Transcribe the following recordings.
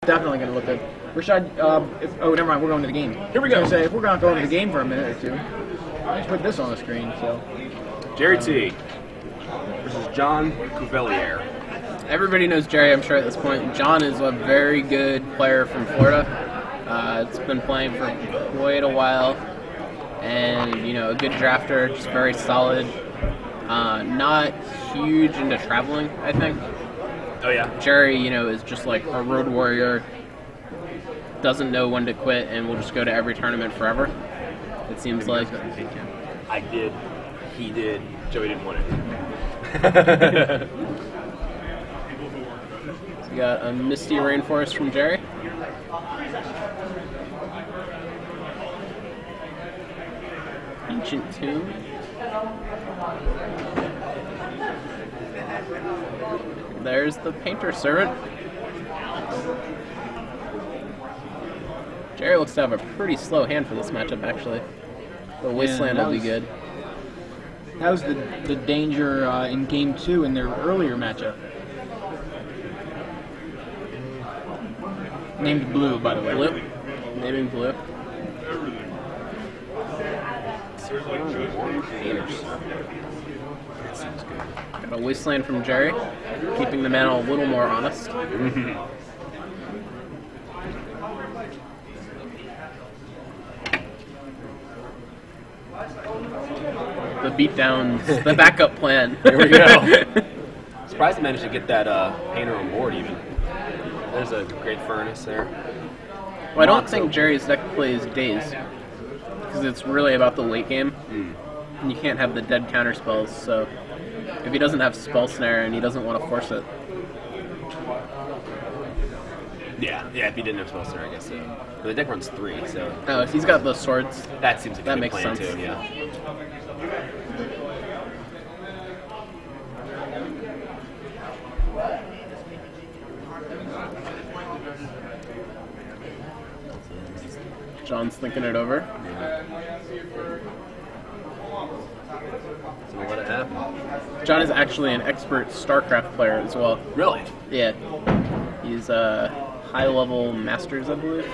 Definitely going to look good. Rashad, oh, never mind. We're going to the game. Here we go. I was gonna say, if we're going to go to the game for a minute or two, let's put this on the screen. So, Gerry T. versus John Cuvelier. Everybody knows Gerry, I'm sure, at this point. John is a very good player from Florida. It's been playing for quite a while. And, you know, a good drafter, just very solid. Not huge into traveling, I think. Oh, yeah. Gerry, you know, is just like a road warrior. Doesn't know when to quit and will just go to every tournament forever. It seems like. I did. He did. Joey didn't want it. So we got a Misty Rainforest from Gerry. Ancient Tomb. There's the Painter Servant. Gerry looks to have a pretty slow hand for this matchup, actually. The Wasteland will be good. That was the danger in Game 2 in their earlier matchup. Named Blue, by the way. Blue. Naming Blue. That seems good. Got a Wasteland from Gerry, keeping the mana a little more honest. The beatdowns, the backup plan. Here we go. Surprised I managed to get that painter on board even. There's a great furnace there. Well, I don't think Jerry's deck plays Daze, because it's really about the late game, and you can't have the dead counter spells, so if he doesn't have Spell Snare and he doesn't want to force it. Yeah, if he didn't have spell snare, I guess so. But the deck runs 3, so Oh, if he's got the swords. that seems like a That good makes plan sense. too. Yeah. John's thinking it over. So we'll let it happen. John is actually an expert StarCraft player as well. Really? Yeah. He's high-level Masters, I believe.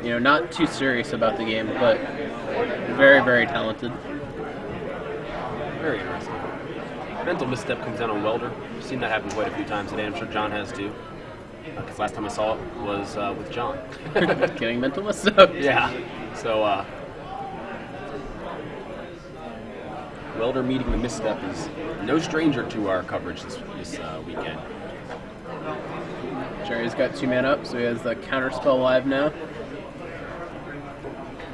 You know, not too serious about the game, but very, very talented. Very interesting. Mental misstep comes down on Welder. I've seen that happen quite a few times today. I'm sure John has too. Because last time I saw it was with John. Getting mental misstep. Yeah. So, Welder meeting the misstep is no stranger to our coverage this weekend. Jerry's got 2 mana up, so he has the counterspell live now.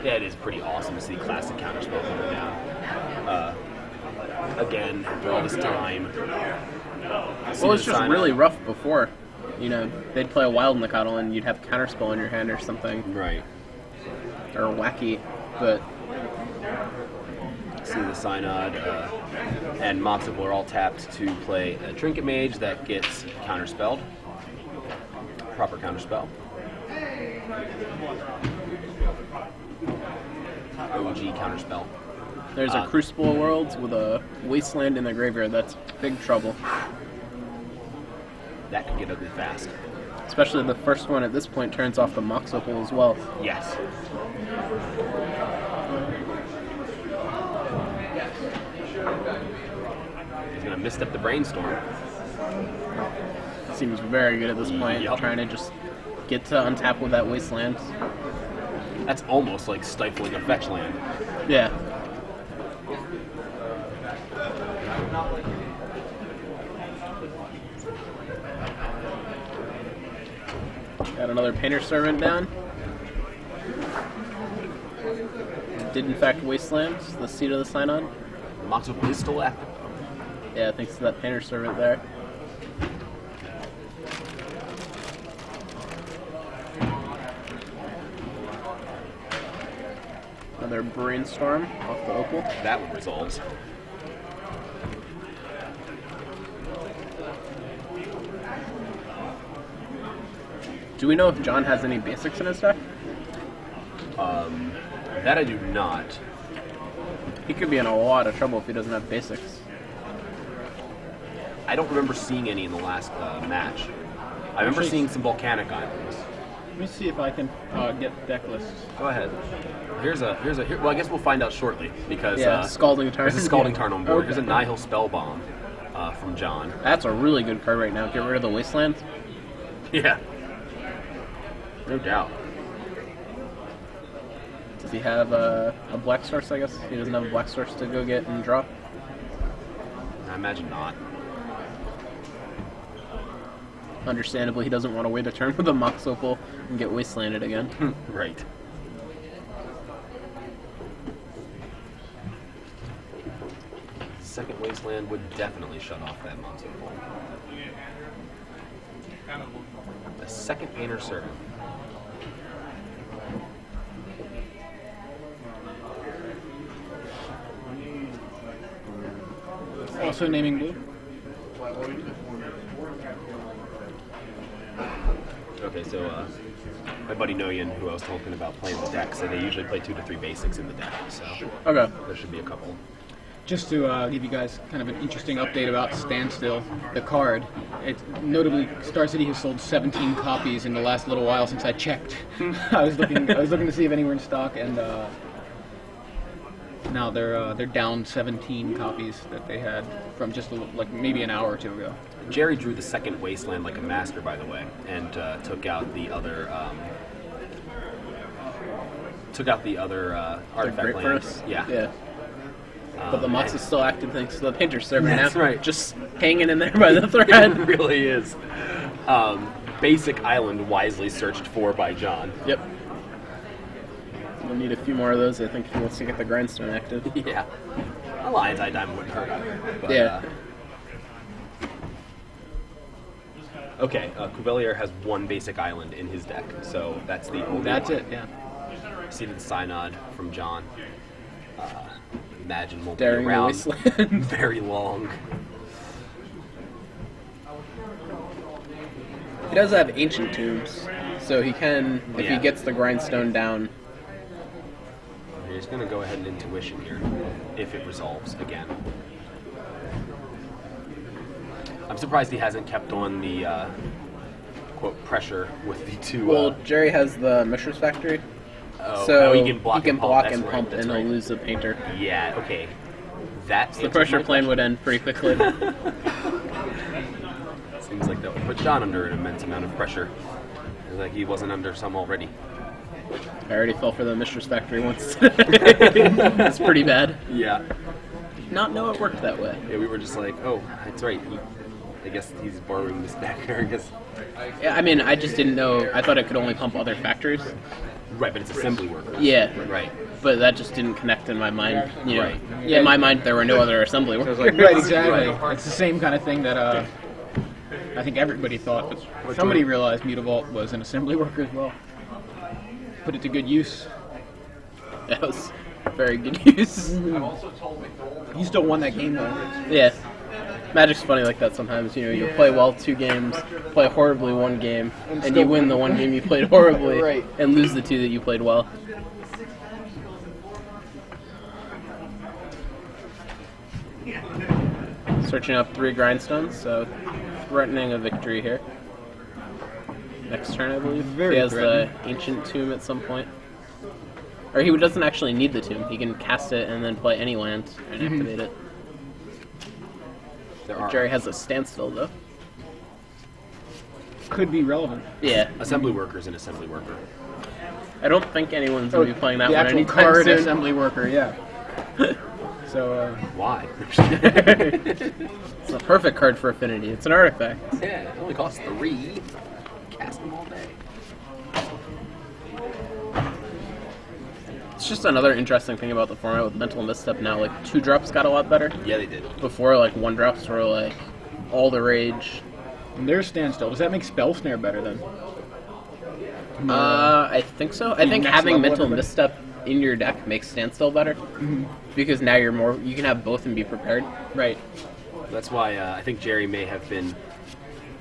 Yeah, it is pretty awesome to see classic counterspell coming down. Again, after all this time. Well, it's just really rough before. You know, they'd play a Wild Nikotl and you'd have counterspell in your hand or something. Right. Or wacky, but... See the Synod and Moxable are all tapped to play a Trinket Mage that gets counterspelled. Proper counterspell. OG counterspell. There's a Crucible of Worlds with a Wasteland in the graveyard. That's big trouble. That can get ugly fast. Especially the first one at this point turns off the Mox Opal as well. Yes. He's going to misstep the Brainstorm. Seems very good at this point, Yep. trying to just get to untap with that Wasteland. That's almost like stifling a fetch land. Yeah. Got another Painter Servant down. Did in fact Wasteland, the seat of the Synod. Moxable is still active. Yeah, thanks to that Painter Servant there. Another Brainstorm off the Opal. That one resolves. Do we know if John has any basics in his deck? That I do not. He could be in a lot of trouble if he doesn't have basics. I don't remember seeing any in the last match. I remember seeing some volcanic islands. Let me see if I can get deck lists. Go ahead. Well, I guess we'll find out shortly because Scalding Tarn. there's a Scalding Tarn on board. Okay. Here's a Nihil Spellbomb from John. That's a really good card right now. Get rid of the Wasteland. Yeah. No doubt. Does he have a black source, I guess? He doesn't have a black source to go get and draw? I imagine not. Understandably, he doesn't want to wait a turn with a Mox Opal and get wastelanded again. Right. Second Wasteland would definitely shut off that Mox Opal. The second Painter Servant. Also naming blue. Okay, so my buddy Noyan, who I was talking about playing the deck, said they usually play 2 to 3 basics in the deck, so Okay. there should be a couple. Just to give you guys kind of an interesting update about Standstill, the card. Notably, Star City has sold 17 copies in the last little while since I checked. I was looking to see if any were in stock, and now they're down 17 copies that they had from just like maybe an hour or two ago. Gerry drew the second Wasteland like a master, by the way, and took out the other artifact Great land. Furnace? Yeah. But the Mox is still active thanks to the Painter Servant now. That's right. Just hanging in there by the thread. It really is. Basic Island wisely searched for by John. Yep. We'll need a few more of those, I think, if he wants to get the Grindstone active. Yeah. A Lion's Eye Diamond wouldn't hurt either. But, Yeah. Okay, Cuvelier has one basic island in his deck, so that's the only That's one. it, yeah. Seated Synod from John. Imagine won't Daring be the around Wasteland. very long. He does have Ancient Tombs, so he can, if he gets the Grindstone down. He's going to go ahead and Intuition here, if it resolves again. I'm surprised he hasn't kept on the, quote, pressure with the two... Well, Gerry has the Mishra's Factory, oh, so he can block and pump. That's and right, pump, that's and right. he'll lose the Painter. Yeah, okay. That The pressure plane would end pretty quickly. Seems like that would put John under an immense amount of pressure. It's like he wasn't under some already. I already fell for the Mishra's Factory once today. It's pretty bad. Yeah. Did not know it worked that way. Yeah, we were just like, oh, that's right. I guess he's borrowing this back there, I guess. Yeah, I mean, I just didn't know. I thought it could only pump other factories. Right, but it's assembly workers. Yeah. Right. But that just didn't connect in my mind. You know, Right. in my mind, there were no other assembly workers. Right, exactly. It's the same kind of thing that I think everybody thought, but somebody realized Mutavault was an assembly worker as well. Put it to good use. That was very good use. You still won that game though. Yeah. Magic's funny like that sometimes. You know, you play well 2 games, play horribly 1 game, and you win the 1 game you played horribly, Right. and lose the 2 that you played well. Searching up 3 grindstones, so threatening a victory here. Next turn, I believe. Very he has threatening. the Ancient Tomb at some point. Or he doesn't actually need the tomb. He can cast it and then play any land and activate it. Gerry has a Standstill, though. Could be relevant. Yeah. Assembly worker is an assembly worker. I don't think anyone's going to be playing that the one actual anytime card soon. assembly worker, yeah. So, Why? It's a perfect card for Affinity. It's an artifact. Yeah, it only costs 3. Cast them all day. It's just another interesting thing about the format with Mental Misstep now. Like, 2-drops got a lot better. Yeah, they did. Before, like, 1-drops were, like, all the rage. and there's Standstill. Does that make Spell Snare better then? I think so. I think next having level Mental everybody. Misstep in your deck makes Standstill better. Because now you can have both and be prepared. Right. That's why I think Gerry may have been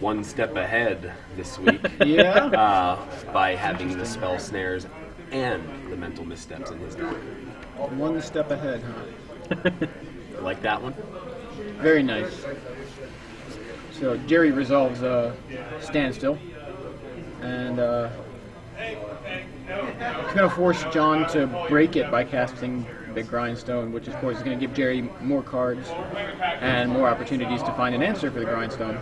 1 step ahead this week. Yeah. By having the spell snares and the mental missteps in his deck. 1 step ahead, huh? Like that one? Very nice. So Gerry resolves Standstill, and it's going to force John to break it by casting the Grindstone, which of course is going to give Gerry more cards and more opportunities to find an answer for the Grindstone.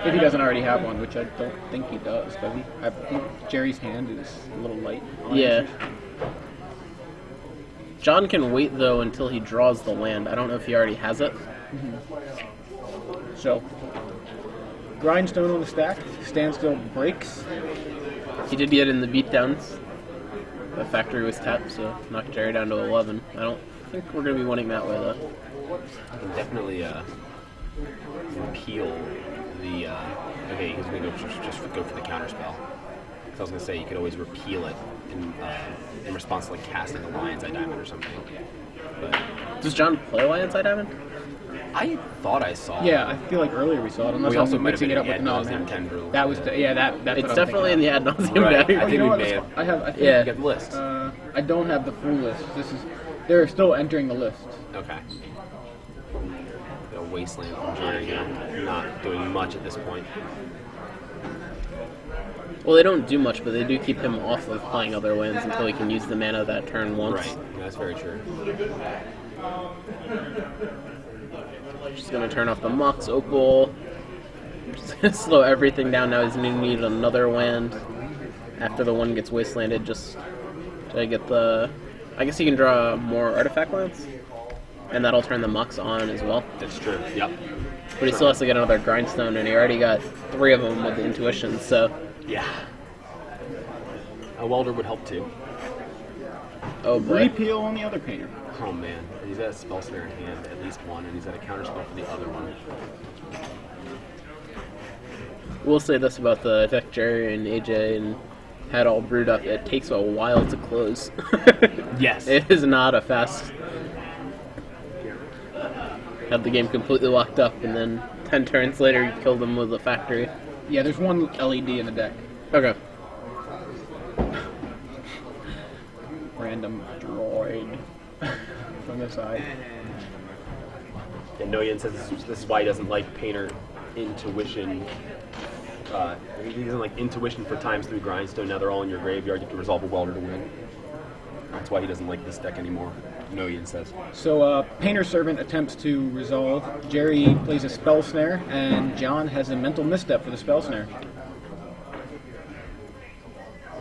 If he doesn't already have one, which I don't think he does he? I think Gerry's hand is a little light. Yeah. John can wait, though, until he draws the land. I don't know if he already has it. So, Grindstone on the stack, Standstill breaks. He did get in the beatdowns. The factory was tapped, so knocked Gerry down to 11. I don't think we're going to be winning that way, though. I can definitely repeal the. Okay, he's going to just go for the counterspell. Because I was going to say you could always repeal it in response to like casting a Lion's Eye Diamond or something. But does John play Lion's Eye Diamond? I thought I saw. Yeah, I feel like earlier we saw it. Unless we also I'm might have mixing been it up with the nauseam non-mana. tendril. That was that's it's what definitely in the ad nauseam Right. value. I think we may have. I think Yeah. You got the list. I don't have the full list. They're still entering the list. Okay. The wasteland from Gerry, not doing much at this point. Well, they don't do much, but they do keep him off of playing other lands until he can use the mana that turn once. Right. Yeah, that's very true. Just going to turn off the Mox Opal. Just going to slow everything down. Now he's going to need another land after the one gets wastelanded just to get the... I guess he can draw more artifact lands, and that'll turn the Mox on as well. That's true. Yep. But he still has to get another Grindstone, and he already got 3 of them with the Intuition, so... Yeah. A welder would help too. Oh boy. Repeal on the other painter. Oh man, and he's got a spell snare in hand, at least one, and he's got a counterspell for the other one. We'll say this about the deck Gerry and AJ and had all brewed up. It takes a while to close. Yes. It is not a fast... Had the game completely locked up, and then 10 turns later you kill them with a factory. Yeah, there's one LED in the deck. Okay. Random droid from the side. And Noyan says this is why he doesn't like Painter Intuition. He doesn't like Intuition for times 3 Grindstone. Now they're all in your graveyard. You have to resolve a welder to win. That's why he doesn't like this deck anymore. Noyan says. So, Painter Servant attempts to resolve. Gerry plays a Spell Snare, and John has a mental misstep for the Spell Snare.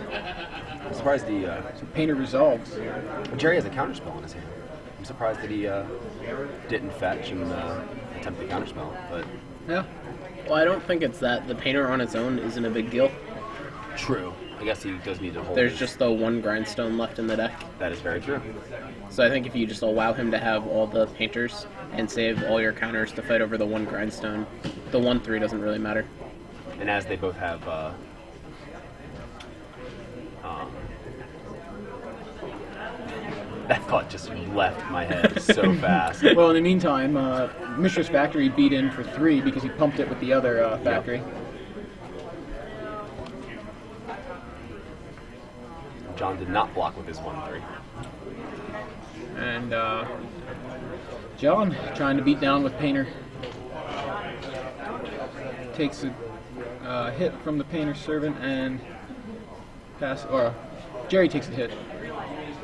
I'm surprised he. So Painter resolves. Gerry has a counterspell in his hand. I'm surprised that he didn't fetch and attempt the counterspell. But Yeah. Well, I don't think it's that. The Painter on its own isn't a big deal. true. I guess he does need to hold. There's just the one Grindstone left in the deck. That is very true. So I think if you just allow him to have all the Painters and save all your counters to fight over the one Grindstone, the 1/3 doesn't really matter. And as they both have that thought just left my head so fast. Well, in the meantime, Mistress Factory beat in for 3 because he pumped it with the other factory. Yep. John did not block with his 1/3. And John trying to beat down with Painter. Takes a hit from the Painter Servant and Gerry takes a hit.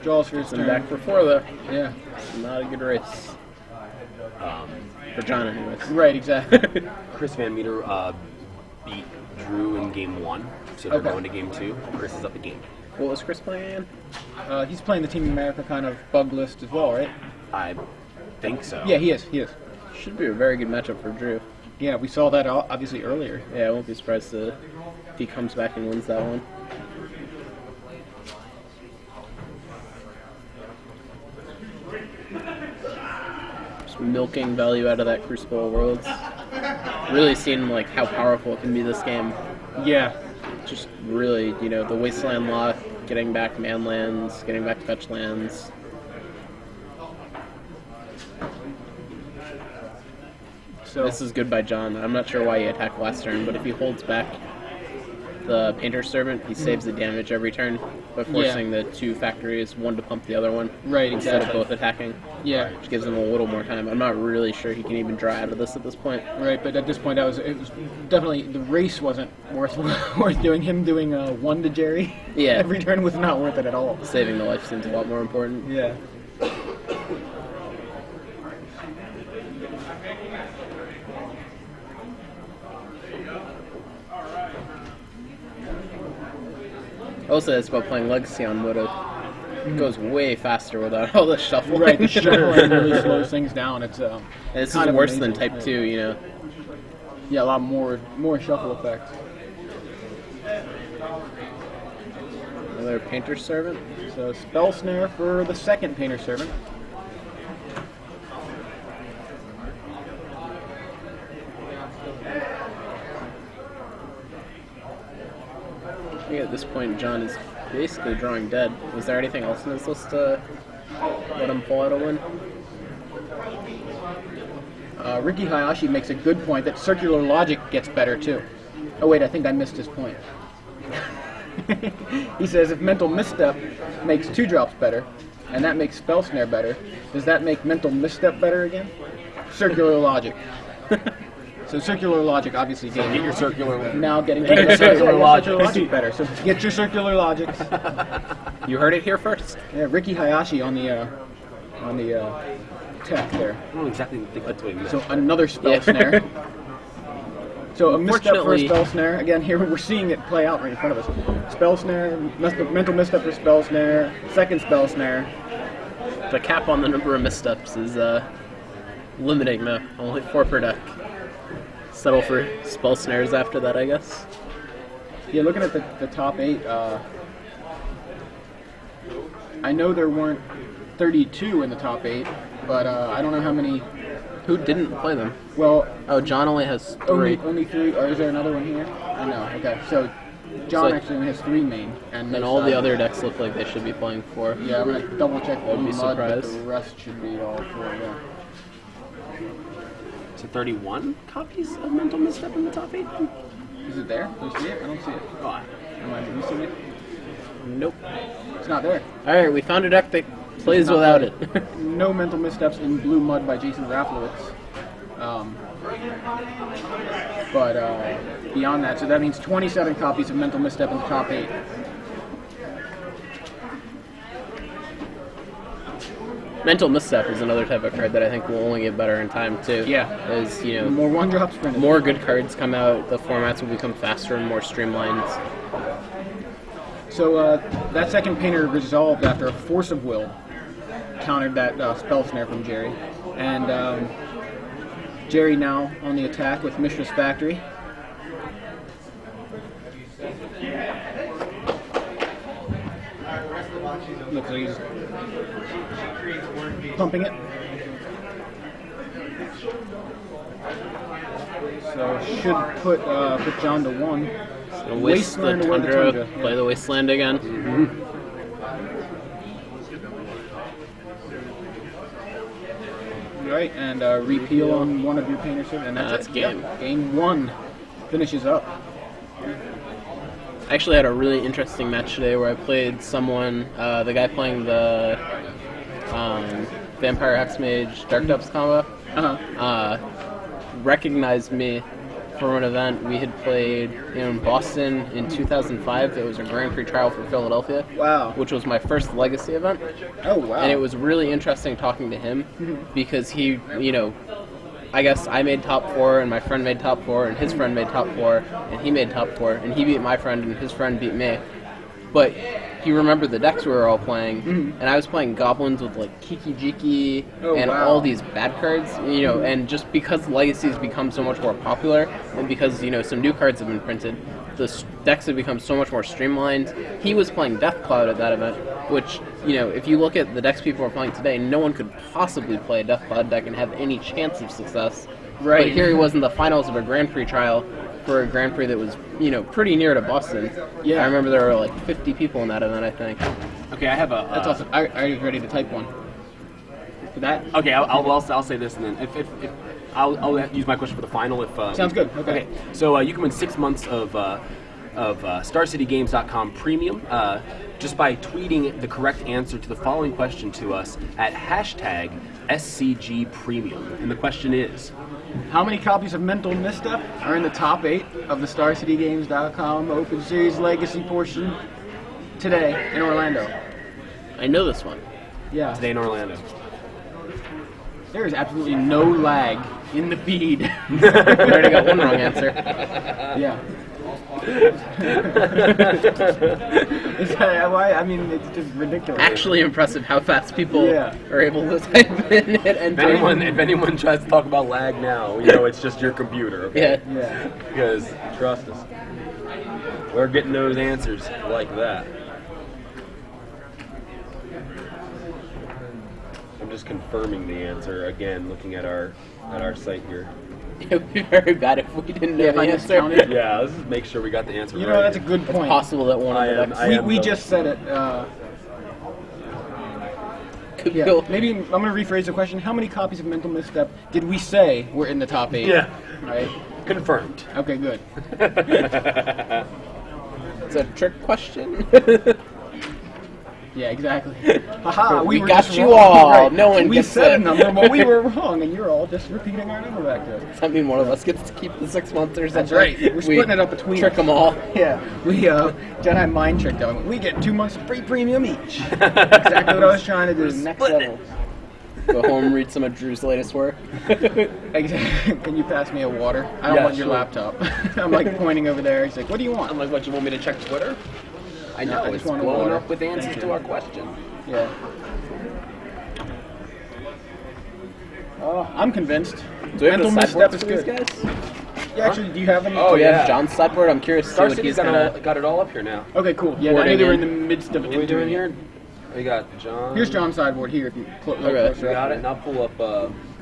Draws for his And turn. back for 4 though. Yeah. Not a good race. For John anyways. Right, exactly. Chris Van Meter beat Drew in game 1, so they're Okay. going to game 2. Chris is up a game. What was Chris playing again? He's playing the Team America kind of bug list as well, right? I think so. Yeah, he is. Should be a very good matchup for Drew. Yeah, we saw that obviously earlier. Yeah, I won't be surprised if he comes back and wins that one. Just milking value out of that Crucible Worlds. Really seeing like how powerful it can be this game. Yeah. Just really, the Wasteland lock, getting back man lands, getting back fetch lands. So This is good by John. I'm not sure why he attacked last turn, but if he holds back, the Painter's Servant, he saves the damage every turn by forcing the two factories, one to pump the other one, Right, instead exactly. of both attacking, Yeah. which gives him a little more time. I'm not really sure he can even draw out of this at this point. Right, but at this point, it was definitely the race wasn't worth doing. Him doing one to Gerry, Yeah. every turn was not worth it at all. Saving the life seems a lot more important. Yeah. I will say this about playing Legacy on Moto. It goes way faster without all the shuffling. Right, the shuffling really slows things down. It's And this is kind of worse amazing. than Type 2, you know. Yeah, a lot more shuffle effect. Another Painter's Servant. So spell snare for the second Painter Servant. I think at this point, John is basically drawing dead. Was there anything else in his list to let him pull out a win? Ricky Hayashi makes a good point that circular logic gets better too. Oh wait, I think I missed his point. He says if mental misstep makes 2 drops better, and that makes spell snare better, does that make mental misstep better again? Circular logic. So circular logic obviously Get your circular. now getting Get your circular logic. better. So get your circular logics. You heard it here first. Yeah, Ricky Hayashi on the tech there. I don't exactly think that's what he meant. So another spell Yeah. snare. So a misstep for a Unfortunately- spell snare. Again, here we're seeing it play out right in front of us. Spell snare, mental misstep for spell snare, second spell snare. The cap on the number of missteps is limiting now. Only 4 per deck. Settle for spell snares after that, I guess. Yeah, looking at the top 8, I know there weren't 32 in the top 8, but I don't know how many. Who didn't play them? Well, Oh, John only has 3. only 3. Or is there another one here? I know. Okay, so John So- actually only has 3 main, and And all the other decks look like they should be playing 4. Yeah, I'm gonna double check the I'd be mud, but surprised. the rest should be all 4. Yeah. So 31 copies of Mental Misstep in the top 8? Is it there? Do you see it? I don't see it. Oh, Am I missing it? Nope. It's not there. Alright, we found a deck that plays Not without there. it. No mental missteps in Blue Mud by Jason Raflowitz. But beyond that, so that means 27 copies of mental misstep in the top 8. Mental Misstep is another type of card that I think will only get better in time, too. Yeah. As, you know, More 1-drops printed. more good cards come out, the formats will become faster and more streamlined. So that second painter resolved after a force of will. Countered that spell snare from Gerry. And Gerry now on the attack with Mishra's Factory. Looks like he's pumping it. So should put John to 1. So waste the away Tundra, play the Wasteland again. Right, and repeal on one of your painters, and that's That's it. game. Yep, game 1 finishes up. I actually had a really interesting match today where I played someone, the guy playing the Vampire Hexmage Dark Depths combo, recognized me from an event we had played in Boston in 2005. It was a Grand Prix trial for Philadelphia. Wow. Which was my first Legacy event. Oh, wow. And it was really interesting talking to him because he, you know, I guess I made top 4 and my friend made top 4 and his friend made top 4 and he made top 4 and he beat my friend and his friend beat me. But he remembered the decks we were all playing, and I was playing goblins with like Kiki Jiki and wow. all these bad cards, you know, and just because Legacy has become so much more popular and because, you know, some new cards have been printed, the decks have become so much more streamlined. He was playing Death Cloud at that event, which, you know, if you look at the decks people are playing today, no one could possibly play a Death Cloud deck and have any chance of success. Right. But here he was in the finals of a Grand Prix trial for a Grand Prix that was, you know, pretty near to Boston. Yeah. I remember there were like 50 people in that event, I think. okay, I have a. That's awesome. I was ready to type one. For that? Okay, I'll say this, and then if I'll use my question for the final. If Sounds good. Okay. So you can win 6 months of of StarCityGames.com Premium just by tweeting the correct answer to the following question to us at hashtag SCGPremium. And the question is, how many copies of Mental Misstep are in the top 8 of the StarCityGames.com Open Series Legacy portion today in Orlando? I know this one. Yeah. today in Orlando? There is absolutely no lag in the feed. We already got one wrong answer. Yeah. Is that why? I mean, it's just ridiculous. Actually impressive how fast people Yeah. are able to type in it and If anyone tries to talk about lag now, you know it's just your computer, okay? Yeah. Yeah. Because, trust us, we're getting those answers like that. I'm just confirming the answer again, looking at our site here. It would be very bad if we didn't know Yeah, if the I just answer. counted. Yeah, let's just make sure we got the answer You right. know, that's a here. good point. Possible that one I of the am- decks I am We the- just said it. could Yeah. go. Maybe I'm going to rephrase the question. How many copies of Mental Misstep did we say were in the top 8? Yeah, Right? confirmed. Okay, good. It's a trick question. Yeah, exactly. Haha, We were got just you wrong. all. Right. No one we gets said a it. number, but we were wrong, and you're all just repeating our number back to us. Does that mean one of us gets to keep the 6 months or something? That's right. We're splitting it up between trick us. them all. Yeah, we Jedi mind tricked them. We get 2 months of free premium each. Exactly what I was trying to do. Next level. Go home and read some of Drew's latest work. Exactly. Can you pass me a water? I don't Yeah, want your sure. laptop. I'm like pointing over there. He's like, "What do you want?" I'm like, what, you want me to check Twitter? I know, I just it's want a blowing water. up with answers Thank to you. our question. Yeah. I'm convinced. Do we have Mental the Misstep sideboards is for these good. guys? Yeah, actually, do you have them? Oh, Do we yeah. have John's sideboard? I'm curious to see Star what City's he's gonna... got it all up here now. Okay, cool. Yeah, I Boarding knew they were in. in the midst of What are we doing entering here? it. We got John. Here's John's sideboard here. If you look Okay. closer We up. got it, and I'll pull up.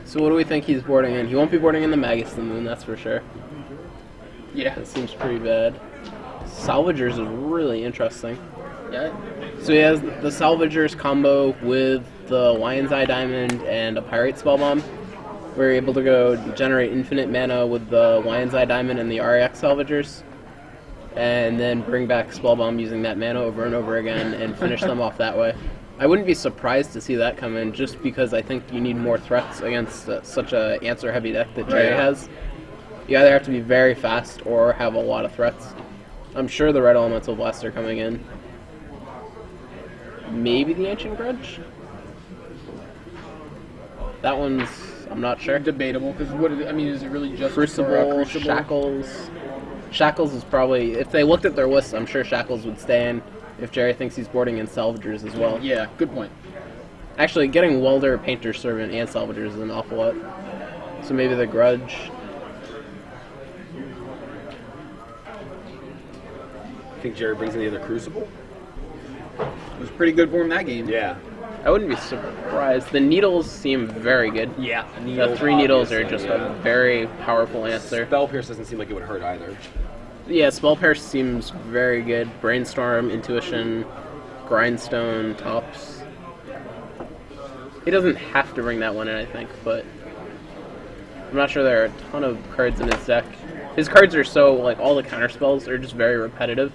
So what do we think he's boarding in? He won't be boarding in the Magus the Moon, that's for sure. Yeah. That seems pretty bad. Salvagers is really interesting. Yeah. So he has the Salvagers combo with the Lion's Eye Diamond and a Pirate Spellbomb. We're able to go generate infinite mana with the Lion's Eye Diamond and the RX Salvagers, and then bring back Spellbomb using that mana over and over again and finish them off that way. I wouldn't be surprised to see that come in, just because I think you need more threats against such a answer-heavy deck that Gerry Right. has. You either have to be very fast or have a lot of threats. I'm sure the Red Elemental Blasts are coming in. Maybe the Ancient Grudge? That one's... I'm not sure. Debatable, because what is it, I mean, is it really just Crucible, for, Crucible? Shackles. Shackles is probably... If they looked at their list, I'm sure Shackles would stay in if Gerry thinks he's boarding in Salvagers as well. Yeah, good point. Actually, getting Welder, Painter, Servant, and Salvagers is an awful lot. So maybe the Grudge. think Gerry brings in the other Crucible. It was pretty good for him that game. Yeah. I wouldn't be surprised. The needles seem very good. Yeah. The 3 needles are just a very powerful answer. Spell Pierce doesn't seem like it would hurt either. Yeah, Spell Pierce seems very good. Brainstorm, Intuition, Grindstone, Tops. He doesn't have to bring that one in, I think, but I'm not sure there are a ton of cards in his deck. His cards are so, like, all the counter spells are just very repetitive.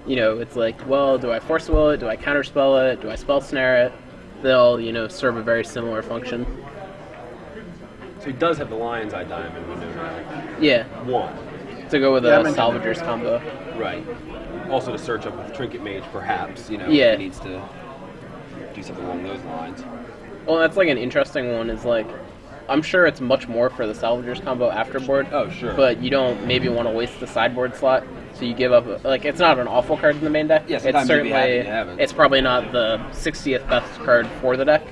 You know, it's like, well, do I Force Will it? Do I counterspell it? Do I Spell Snare it? They'll, you know, serve a very similar function. So he does have the Lion's Eye Diamond, we know that. Yeah, One. to go with Yeah, I a mentioned Salvagers combo. Right. Also to search up with Trinket Mage, perhaps, you know, Yeah. if he needs to do something along those lines. Well, that's like an interesting one, is like, I'm sure it's much more for the Salvagers combo afterboard. Oh, sure. But you don't maybe want to waste the sideboard slot, so you give up, like, it's not an awful card in the main deck. Yeah, It's sometimes you'd be happy certainly, to have it. it's probably not the 60th best card for the deck,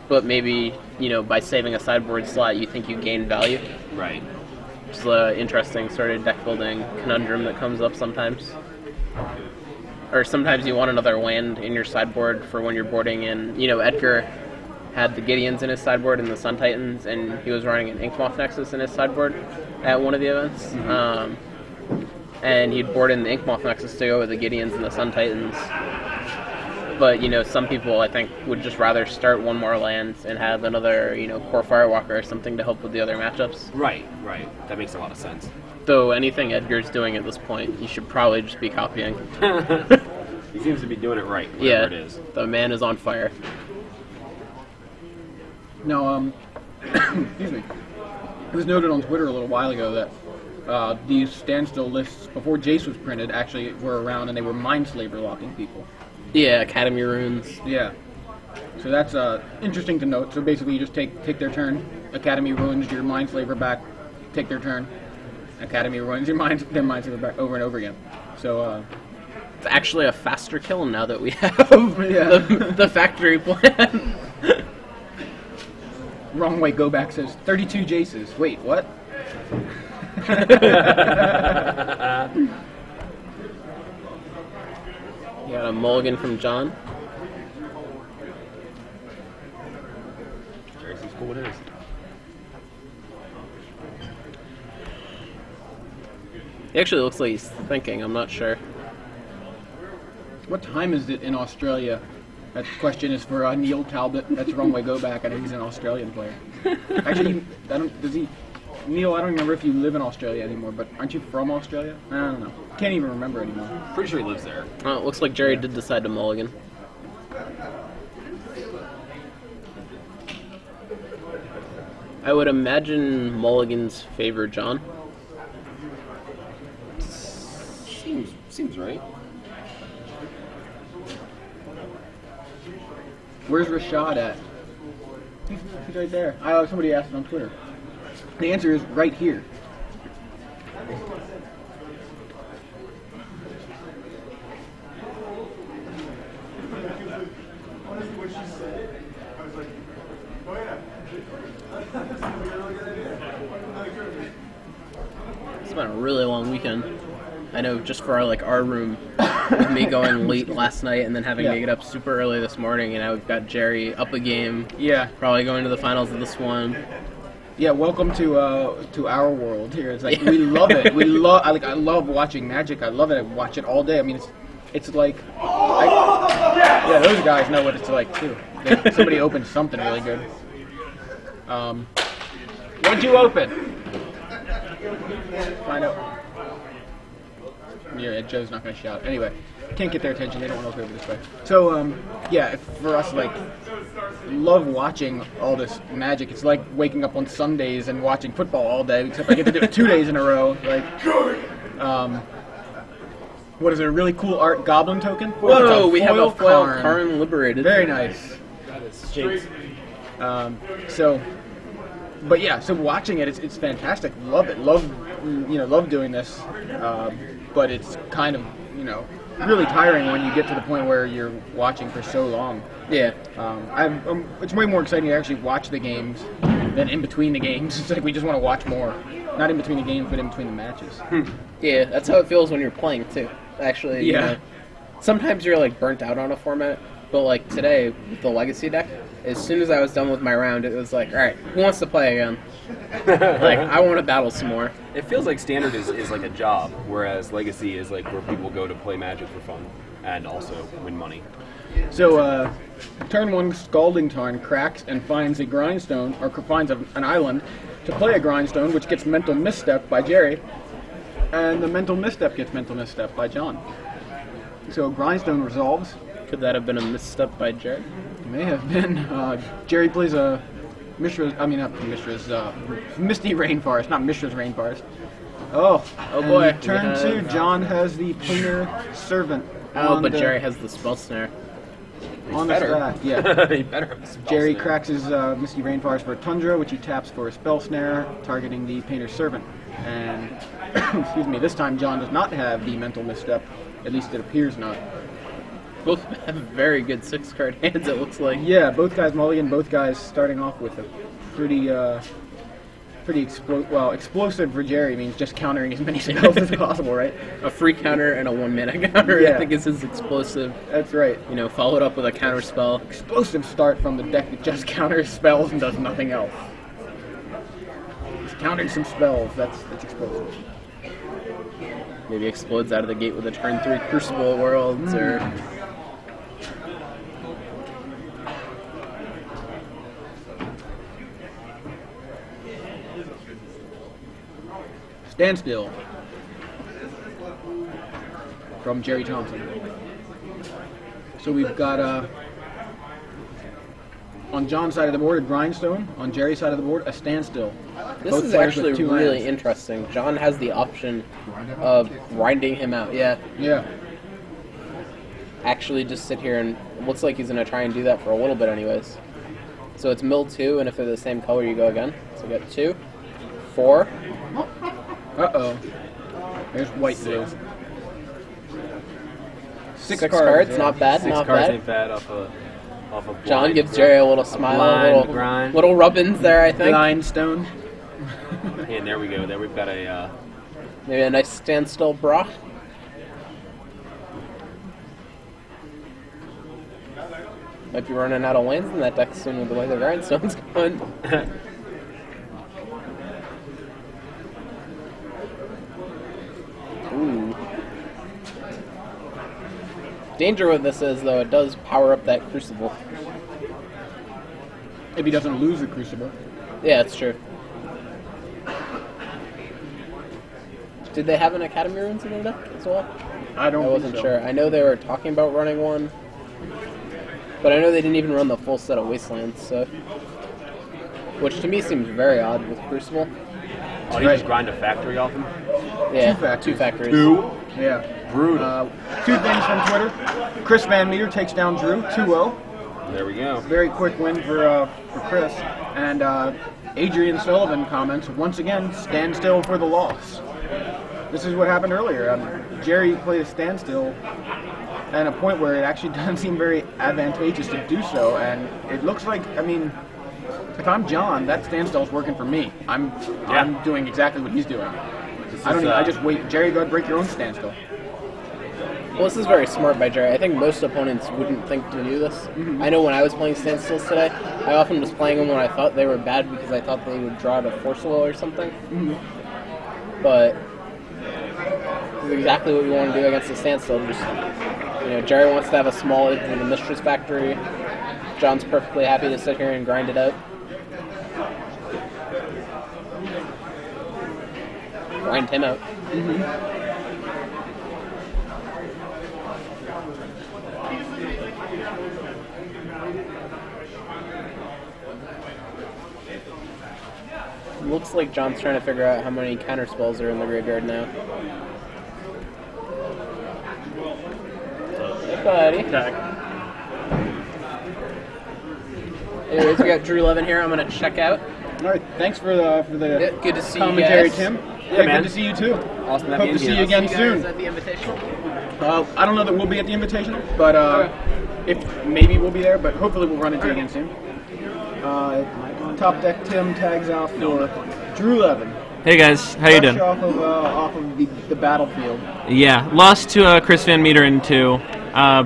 but maybe, you know, by saving a sideboard slot, you think you gain value. Right. Which is an interesting sort of deck building conundrum that comes up sometimes. Or sometimes you want another land in your sideboard for when you're boarding in. You know, Edgar had the Gideons in his sideboard and the Sun Titans, and he was running an Inkmoth Nexus in his sideboard at one of the events. Mm-hmm. And he'd board in the Inkmoth Nexus to go with the Gideons and the Sun Titans. But, you know, some people, I think, would just rather start one more land and have another, you know, Core Firewalker or something to help with the other matchups. Right, right. That makes a lot of sense. Though anything Edgar's doing at this point, you should probably just be copying. He seems to be doing it right, whatever Yeah, it is. the man is on fire. No, excuse me. It was noted on Twitter a little while ago that these standstill lists before Jace was printed actually were around, and they were Mindslaver locking people. Yeah, Academy runes. Yeah. So that's interesting to note. So basically, you just take their turn. Academy ruins your Mindslaver back. Take their turn. Academy ruins their Mindslaver back over and over again. So It's actually a faster kill now that we have Yeah. the factory plan. Wrong way. Go back says 32 Jaces. Wait, what? You got a mulligan from John. Gerry seems cool with his. He actually looks like he's thinking. I'm not sure. What time is it in Australia? That question is for Neil Talbot. That's the wrong way. Go back. I know he's an Australian player. Actually, Neil, I don't remember if you live in Australia anymore, but aren't you from Australia? I don't know. Can't even remember anymore. Pretty sure he lives there. Oh, it looks like Gerry did decide to mulligan. I would imagine mulligans favor John. Seems right. Where's Rashad at? He's right there. Somebody asked it on Twitter. The answer is right here. It's been a really long weekend. I know just for our room, with me going late last night and then having to get up super early this morning, and now we've got Gerry up a game. Yeah. Probably going to the finals of this one. Yeah, welcome to our world here. It's like we love it. I love watching Magic. I love it. I watch it all day. I mean, it's like yeah, those guys know what it's like too. Somebody opened something really good. What'd you open? Find out. Yeah, Joe's not going to shout. Anyway, can't get their attention. They don't want to look over this way. So, yeah, for us, love watching all this Magic. It's like waking up on Sundays and watching football all day, except I get to do it 2 days in a row. What is it, a really cool art goblin token? Whoa, we have a foil Karn. Karn liberated. Very nice. That is James. But yeah, so watching it, it's fantastic. Love it. Love doing this. But it's kind of, really tiring when you get to the point where you're watching for so long. Yeah. It's way more exciting to actually watch the games than in between the games. It's like we just want to watch more. Not in between the games, but in between the matches. Yeah, that's how it feels when you're playing too. Actually, Yeah. Sometimes you're burnt out on a format, but today with the Legacy deck, as soon as I was done with my round, it was like, all right, who wants to play again? I want to battle some more. It feels like Standard is like a job, whereas Legacy is like where people go to play Magic for fun and also win money. So, turn one Scalding Tarn cracks and finds a grindstone, or finds an island to play a grindstone, which gets Mental Misstep by Gerry, and the Mental Misstep gets Mental Misstep by John. So grindstone resolves. Could that have been a misstep by Gerry? May have been. Gerry plays a Misty Rainforest, not Mishra's Rainforest. Oh boy. Turn two, John has the Planar Servant. Oh, but Gerry has the spell snare. On the stack, yeah. He better have a spell Gerry snare. cracks his Misty Rainforest for a Tundra, which he taps for a Spell Snare, targeting the Painter's Servant. And, excuse me, this time John does not have the Mental Misstep. At least it appears not. Both have very good 6-card hands, it looks like. Yeah, both guys mulligan, both guys starting off with a pretty explosive for Gerry means just countering as many spells as possible, right? A free counter and a 1-mana counter, Yeah. I think is his explosive. That's right. Followed up with a counter spell. Explosive start from the deck that just counters spells and does nothing else. He's countered some spells, that's explosive. Maybe explodes out of the gate with a turn 3 Crucible Worlds, or... Standstill from Gerry Thompson. So we've got on John's side of the board a grindstone, on Gerry's side of the board a standstill. This Both is players actually with 2 really lands. interesting. John has the option of grinding him out. Yeah. Yeah. Actually just sit here and it looks like he's going to try and do that for a little bit anyways. So it's mill 2, and if they're the same color, you go again. So we got 2, 4. Uh-oh. There's white blue. 6 cards, yeah. not bad, 6 not cards bad. ain't bad off a John blind gives Gerry a little smile, blind grind. little rub-ins there, I think. Grindstone. And there we go. There we've got a Maybe a nice standstill bra. Might be running out of lands in that deck soon with the way the grindstone's going. Ooh. Danger with this is, though, it does power up that Crucible. If he doesn't lose the Crucible. Yeah, it's true. Did they have an Academy Runes in their deck as well? I don't I think wasn't so. sure. I know they were talking about running one, but I know they didn't even run the full set of Wastelands, so... Which to me seems very odd with Crucible. Oh, you just grind a factory off him? Yeah, 2 2 factories. 2? Yeah. Brutal. 2 things from Twitter. Chris Van Meter takes down Drew 2-0. There we go. Very quick win for Chris. And Adrian Sullivan comments, once again, standstill for the loss. This is what happened earlier. Gerry played a standstill at a point where it actually doesn't seem very advantageous to do so. And it looks like, I mean, if I'm John, that standstill is working for me. I'm doing exactly what he's doing. I just wait. Gerry, go ahead, break your own standstill. Well, this is very smart by Gerry. I think most opponents wouldn't think to do this. I know when I was playing standstills today, I often was playing them when I thought they were bad because I thought they would draw to Force Will or something. But this is exactly what we want to do against the standstill. Just, Gerry wants to have a small edge with a Mistress Factory. John's perfectly happy to sit here and grind it out. Grind him out. Looks like John's trying to figure out how many counter spells are in the graveyard now. Hey, buddy. Anyways, we got Drew Levin here. I'm gonna check out. All right, thanks for the Good to see you commentary, guys. Tim. Yeah, man. Good to see you too. Awesome to have Hope you to see you here. again soon. At the invitation. I don't know that we'll be at the invitation, but if maybe we'll be there. But hopefully we'll run into you again soon. Top deck Tim tags out for Drew Levin. Hey guys, how you Fresh doing? off of the battlefield. Yeah, lost to Chris Van Meter in 2.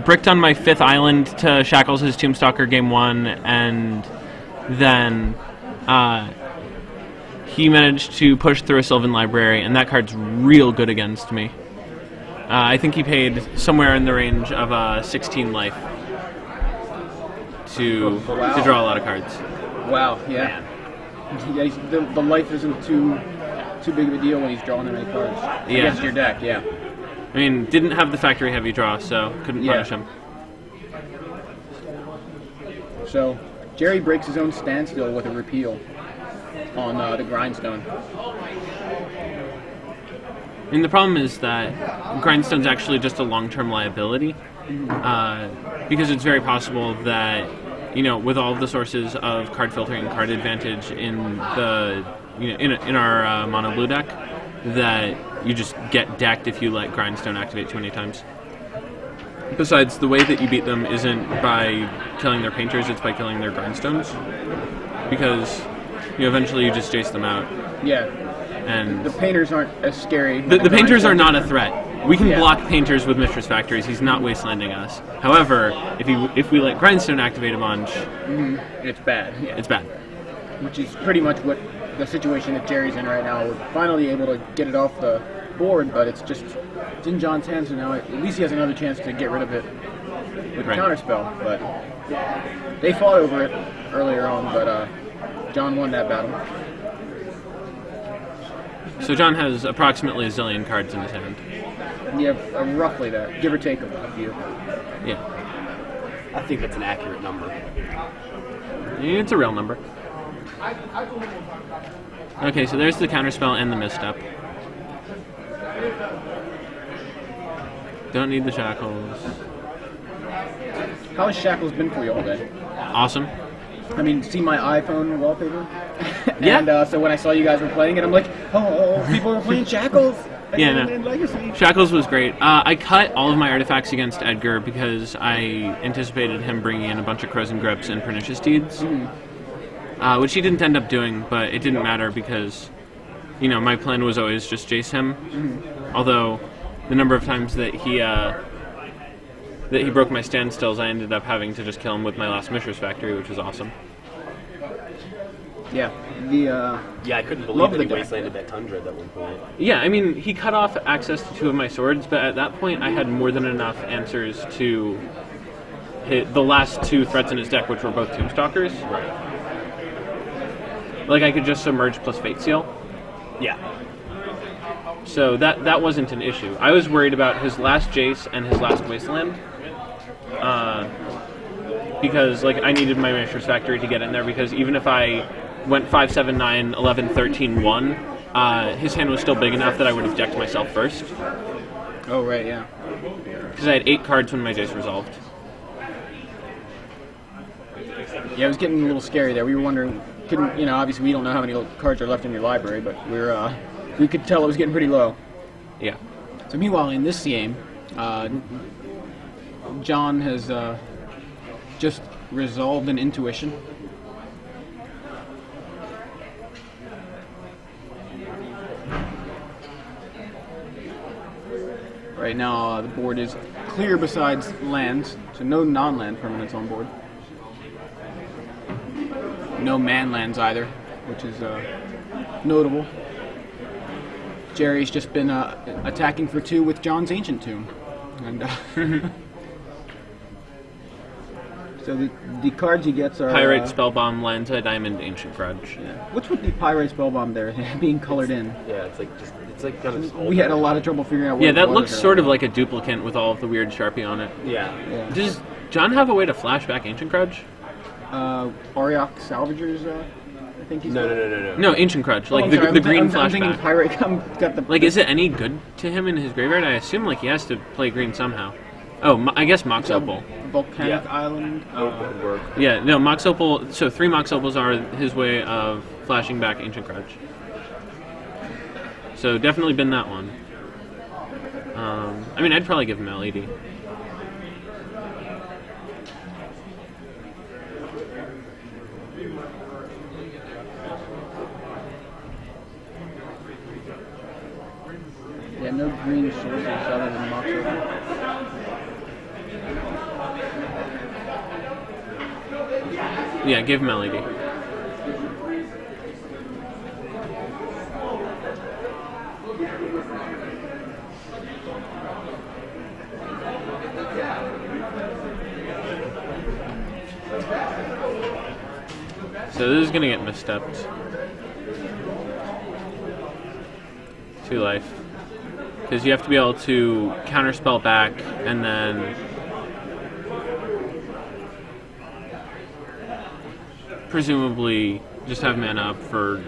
Bricked on my 5th island to Shackles his Tombstalker game 1, and then he managed to push through a Sylvan Library, and that card's real good against me. I think he paid somewhere in the range of 16 life to draw a lot of cards. Wow, yeah. Yeah, the life isn't too big of a deal when he's drawing that many cards against your deck. Yeah. I mean, didn't have the factory heavy draw, so couldn't punish him. So Gerry breaks his own standstill with a repeal on the grindstone. And the problem is that Grindstone's actually just a long-term liability, because it's very possible that, with all of the sources of card filtering and card advantage in the, in our mono blue deck, that you just get decked if you let Grindstone activate too many times. Besides, the way that you beat them isn't by killing their painters; it's by killing their Grindstones, because eventually you just chase them out. Yeah. And the painters aren't as scary. The painters are not a threat. We can block painters with Mistress Factories. He's not wastelanding us. However, if we let Grindstone activate a bunch, it's bad. Yeah. It's bad. Which is pretty much what the situation that Gerry's in right now. We're finally able to get it off the board, but it's in John's hands, so now at least he has another chance to get rid of it with Counterspell. But they fought over it earlier on, but John won that battle. So John has approximately a zillion cards in his hand. Yeah, roughly that, give or take a few. Yeah. I think that's an accurate number. It's a real number. Okay, so there's the counterspell and the misstep. Don't need the shackles. How has Shackles been for you all day? Awesome. I mean, see my iPhone wallpaper? Yeah. And so when I saw you guys were playing it, I'm like, oh, people are playing Shackles and Legacy. Shackles was great. I cut all of my artifacts against Edgar because I anticipated him bringing in a bunch of Crows and Grips and Pernicious Deeds, which he didn't end up doing, but it didn't matter because, my plan was always just Jace him. Although, the number of times that he broke my standstills, I ended up having to just kill him with my last Mishra's Factory, which was awesome. Yeah. I couldn't believe that he wastelanded that Tundra at one point. Yeah, I mean, he cut off access to 2 of my swords, but at that point I had more than enough answers to hit the last 2 threats in his deck, which were both Tombstalkers. Right. Like, I could just Submerge plus Fate Seal. Yeah. So that wasn't an issue. I was worried about his last Jace and his last Wasteland. Because, I needed my Mishra's Factory to get in there, because even if I went 5, 7, 9, 11, 13, 1, his hand was still big enough that I would have decked myself first. Oh, right, yeah. Because I had 8 cards when my Jace resolved. Yeah, it was getting a little scary there. We were wondering, obviously we don't know how many cards are left in your library, but we could tell it was getting pretty low. Yeah. So meanwhile, in this game, John has just resolved an intuition. Right now, the board is clear besides lands, so no non-land permanents on board. No man lands either, which is notable. Gerry's just been attacking for 2 with John's Ancient Tomb. And so the cards he gets are... Pyrite, Spellbomb, Lanta, Diamond, Ancient Grudge. Yeah. What's with the Pyrite Spellbomb there being colored in? Yeah, it's like kind of... We had a lot of trouble figuring out what Yeah, it that was looks or- sort of like a duplicate with all of the weird Sharpie on it. Yeah. Does John have a way to flash back Ancient Grudge? Auriok Salvagers, I think he's... No. No, Ancient Grudge, Oh, like I'm the sorry, green I'm flashback. thinking Pyrite got the... Like, is it any good to him in his graveyard? I assume, he has to play green somehow. Oh, I guess Mox Opal. Volcanic Yeah. Island. Would work. Yeah, no, Mox Opal, so 3 Mox Opals are his way of flashing back Ancient Grudge. So, definitely been that one. I'd probably give him LED. Yeah, no green sources other than Mox Opal. Yeah, give him LED. So this is gonna get misstepped. 2 life. Because you have to be able to counterspell back and then presumably just have mana up for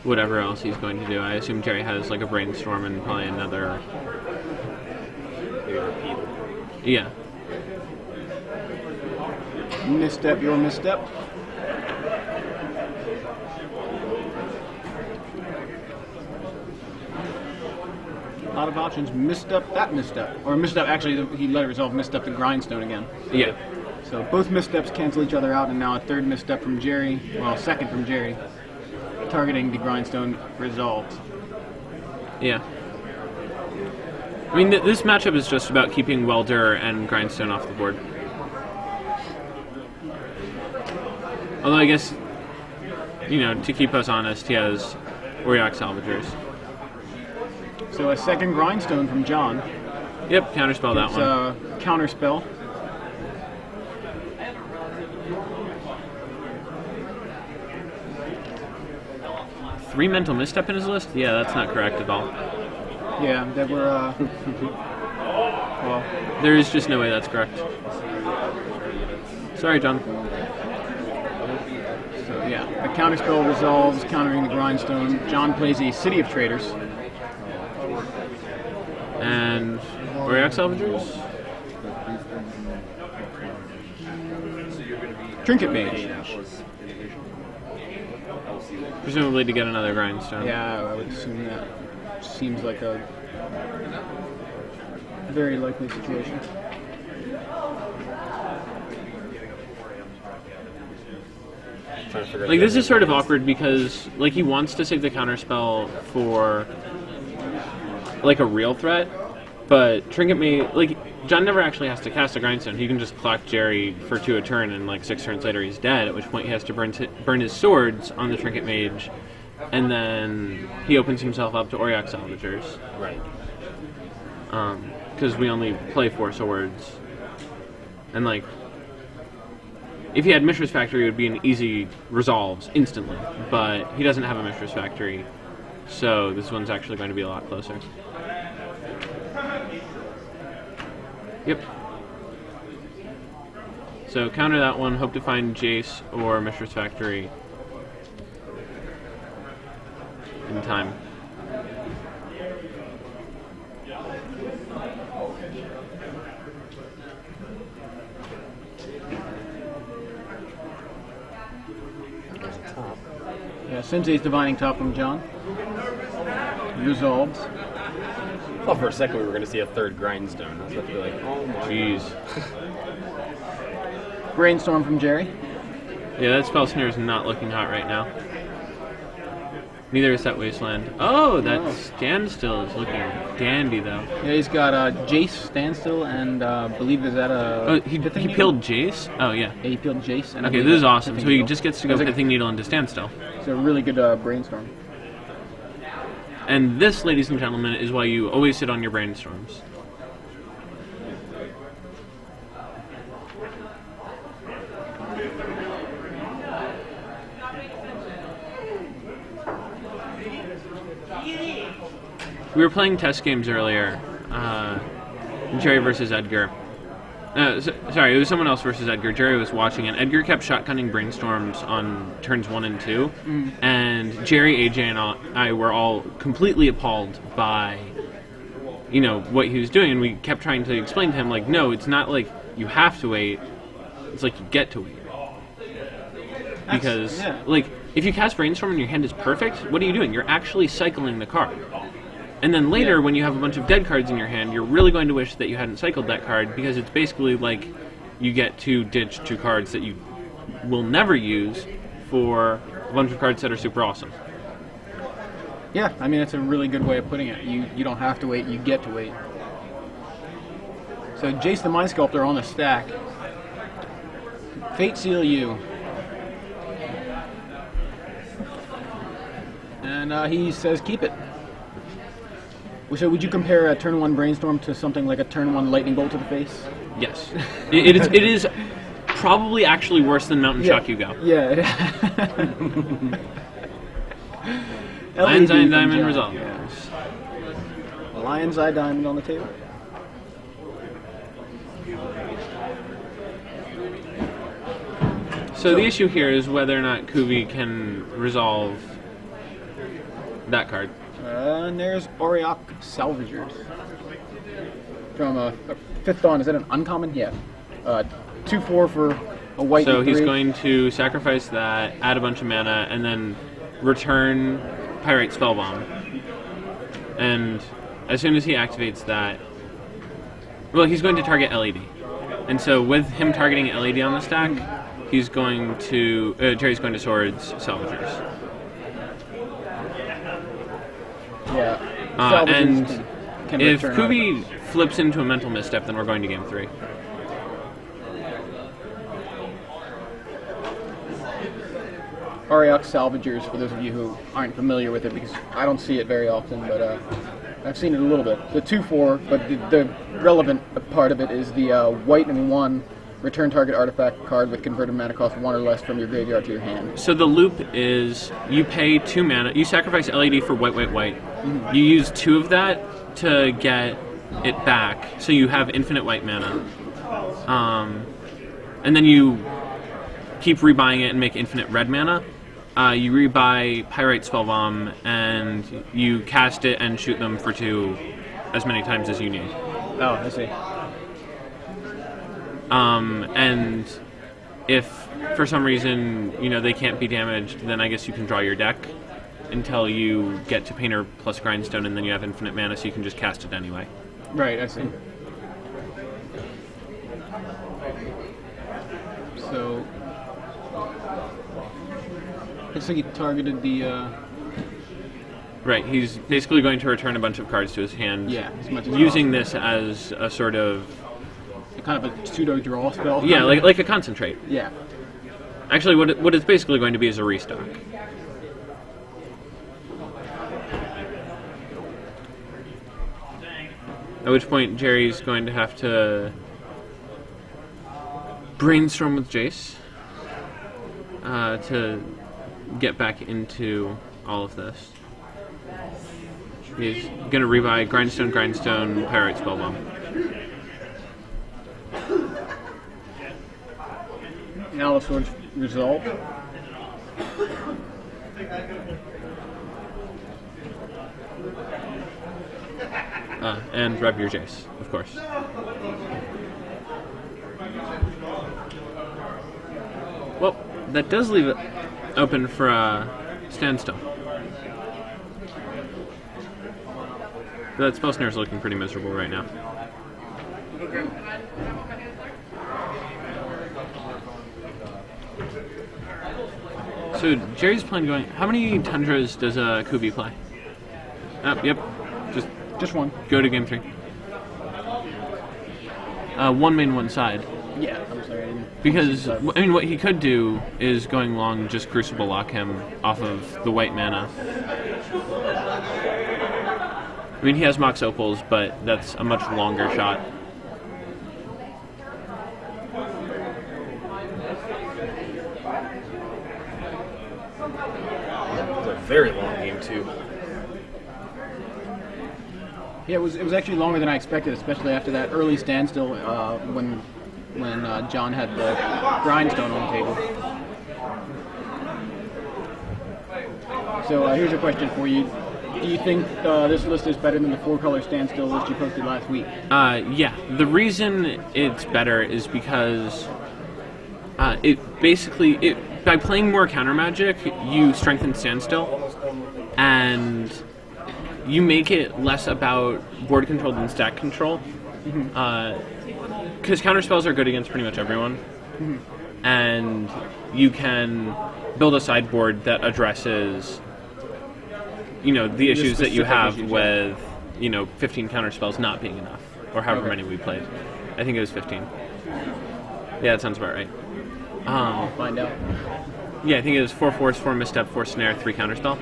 whatever else he's going to do. I assume Gerry has a brainstorm and probably another. Maybe repeat. Yeah. Misstep, your misstep. A lot of options. Misstep, that misstep. Or misstep, actually, he let it resolve misstep to Grindstone again. Yeah. So both missteps cancel each other out, and now a 3rd misstep from Gerry, well, 2nd from Gerry, targeting the Grindstone resolved. Yeah. This matchup is just about keeping Welder and Grindstone off the board. Although I guess, to keep us honest, he has Auriok Salvagers. So a 2nd Grindstone from John. Yep, counterspell that It's one. a counterspell. 3 mental misstep in his list? Yeah, that's not correct at all. Yeah, there were. Well, There is just no way that's correct. Sorry, John. so yeah, the counterspell resolves, countering the grindstone. John plays a City of Traders. And Auriok Salvagers? Trinket Mage. Presumably to get another grindstone. Yeah, I would assume that seems like a very likely situation. Trying to figure out Like, the this other is sort of ones. awkward because, like, he wants to save the counterspell for, like, a real threat, but Trinket Mage, like, John never actually has to cast a grindstone. He can just clock Gerry for 2 a turn, and, like, 6 turns later he's dead, at which point he has to burn his swords on the Trinket Mage, and then he opens himself up to Auriok Salvagers. Right. Because we only play 4 swords. And, like, if he had Mishra's Factory, it would be an easy resolves instantly. But he doesn't have a Mishra's Factory, so this one's actually going to be a lot closer. Yep. So counter that one, hope to find Jace or Mishra's Factory in time. There's a top. Yeah, Sensei's divining top from John. Resolves. I thought for a second we were going to see a third grindstone. I was about to be like, oh my Jeez. Brainstorm from Gerry. Yeah, that spell snare is not looking hot right now. Neither is that Wasteland. Oh, that Standstill is looking dandy, though. Yeah, he's got Jace, Standstill, and I believe is that a. Oh, he peeled Jace? Oh, yeah. Yeah, he peeled Jace. And I Okay, believe this is that's awesome. So Pithing he Needle. just gets to go That's a- Pithing Needle into Standstill. It's a really good brainstorm. And this, ladies and gentlemen, is why you always sit on your brainstorms. We were playing test games earlier, Gerry versus Edgar. Sorry, it was someone else versus Edgar. Gerry was watching, and Edgar kept shotgunning brainstorms on turns 1 and 2, and Gerry, AJ, and I were all completely appalled by, what he was doing, and we kept trying to explain to him, like, no, it's not like you have to wait, it's like you get to wait. Because, yeah. like, if you cast brainstorm and your hand is perfect, what are you doing? You're actually cycling the card. And then later, when you have a bunch of dead cards in your hand, you're really going to wish that you hadn't cycled that card, because it's basically like you get to ditch 2 cards that you will never use for a bunch of cards that are super awesome. Yeah, I mean, that's a really good way of putting it. You don't have to wait, you get to wait. So Jace the Mind Sculptor on the stack. Fate Seal you. And he says keep it. So would you compare a turn 1 Brainstorm to something like a turn 1 Lightning Bolt to the face? Yes. It is probably actually worse than Mountain Shock Hugo. Yeah. Lion's Eye LED Diamond from resolve. John. Lion's Eye Diamond on the table. So the issue here is whether or not Cuvie can resolve that card. And there's Auriok Salvagers. From a 5th Dawn. Is that an uncommon? Yeah. 2/4 for a white. So and he's 3. going to sacrifice that, add a bunch of mana, and then return Pyrite Spellbomb. And as soon as he activates that, well, he's going to target LED. And so with him targeting LED on the stack, he's going to Gerry's going to Swords Salvagers. Yeah. And Salvagers can if return Cuvie flips into a mental misstep, then we're going to game 3. Auriok Salvagers, for those of you who aren't familiar with it, because I don't see it very often, but I've seen it a little bit. The 2/4, but the relevant part of it is the white and 1 return target artifact card with converted mana cost 1 or less from your graveyard to your hand. So the loop is you pay 2 mana, you sacrifice LED for white, white, white. You use 2 of that to get it back, so you have infinite white mana. And then you keep rebuying it and make infinite red mana. You rebuy Pyrite Spellbomb, and you cast it and shoot them for 2 as many times as you need. Oh, I see. And if for some reason, they can't be damaged, then I guess you can draw your deck until you get to Painter plus Grindstone, and then you have infinite mana, so you can just cast it anyway. Right, I see. So, looks like he targeted the... Right, he's basically going to return a bunch of cards to his hand. Yeah, as much as using this as a sort of... kind of a pseudo-draw spell. Yeah, like a concentrate. Yeah. Actually, what it's basically going to be is a restock. At which point, Gerry's going to have to brainstorm with Jace to get back into all of this. He's going to rebuy Grindstone, Grindstone, Pyrite Spellbomb. Now the sword's result. And rub your Jace, of course. Well, that does leave it open for a standstill. That spell snare is looking pretty miserable right now. So Gerry's plan going. How many Tundras does Kuvi play? Yep. Just one. Go to game 3. One main, one side. Yeah, I'm sorry. I didn't. Because, what he could do is going long, just Crucible lock him off of the white mana. He has Mox Opals, but that's a much longer shot. It's a very long game, too. Yeah, it was actually longer than I expected, especially after that early standstill when John had the grindstone on the table. So here's a question for you. Do you think this list is better than the 4-color standstill list you posted last week? Yeah. The reason it's better is because by playing more counter magic, you strengthen standstill, and you make it less about board control than stack control. Because counter spells are good against pretty much everyone, and you can build a sideboard that addresses the issues that you have with 15 counter spells not being enough, or however many we played. I think it was 15. Yeah, that sounds about right. I'll find out. Yeah, I think it was 4 force, 4 misstep, 4 snare, 3 counterspell.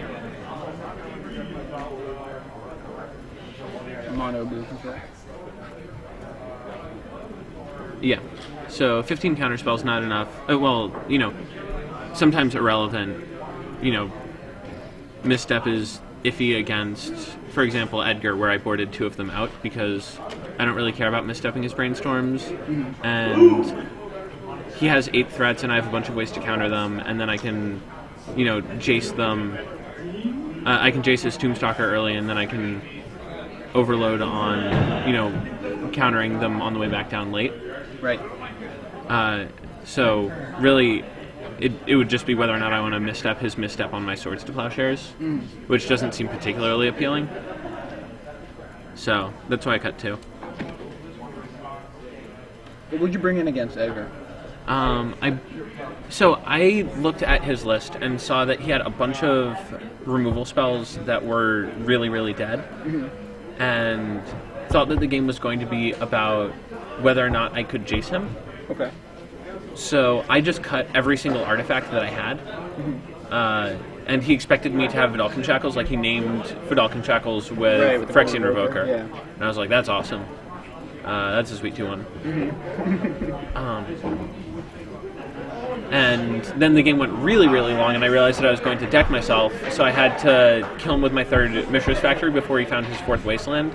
Mono blue control. Yeah. So 15 counterspells not enough. Sometimes irrelevant. Misstep is iffy against, for example, Edgar, where I boarded 2 of them out because I don't really care about misstepping his brainstorms, and he has 8 threats, and I have a bunch of ways to counter them, and then I can, Jace them. I can Jace his Tombstalker early, and then I can overload on, countering them on the way back down late. Right. So really, it would just be whether or not I want to misstep his misstep on my Swords to Plowshares, which doesn't seem particularly appealing. So that's why I cut 2. What would you bring in against Edgar? I looked at his list and saw that he had a bunch of removal spells that were really, really dead, and thought that the game was going to be about whether or not I could Jace him. Okay. So I just cut every single artifact that I had, and he expected me to have Vidalcan Shackles, like he named Vidalcan Shackles with the Phyrexian Revoker, Revoker. yeah. And I was like, that's awesome. That's a sweet 2-1. And then the game went really, really long, and I realized that I was going to deck myself, so I had to kill him with my 3rd Mishra's Factory before he found his 4th Wasteland.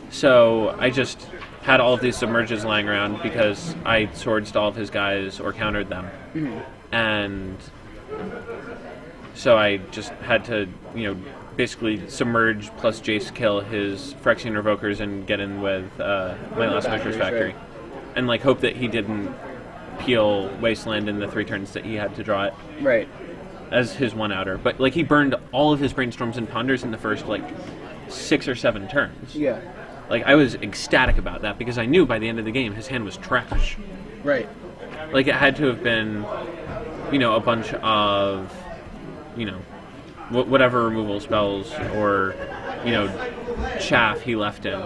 So I just had all of these submerges lying around because I swordsed all of his guys or countered them. And so I just had to, basically submerge plus Jace kill his Phyrexian Revokers and get in with my last Mishra's Factory. And hope that he didn't peel Wasteland in the 3 turns that he had to draw it. Right. As his 1-outer. But he burned all of his Brainstorms and Ponders in the first 6 or 7 turns. Yeah. I was ecstatic about that because I knew by the end of the game his hand was trash. Right. It had to have been, a bunch of, whatever removal spells or, chaff he left in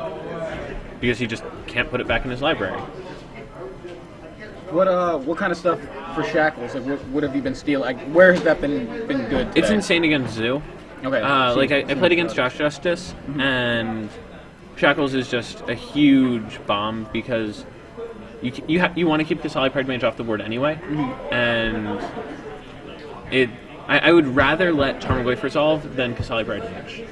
because he just can't put it back in his library. What kind of stuff for Shackles? What have you been stealing? Where has that been good today? It's insane against Zoo. Okay. I played against Josh Justice, and Shackles is just a huge bomb because you want to keep Kasali Pride Mage off the board anyway, and I would rather let Tarmogoyf resolve than Kasali Pride Mage.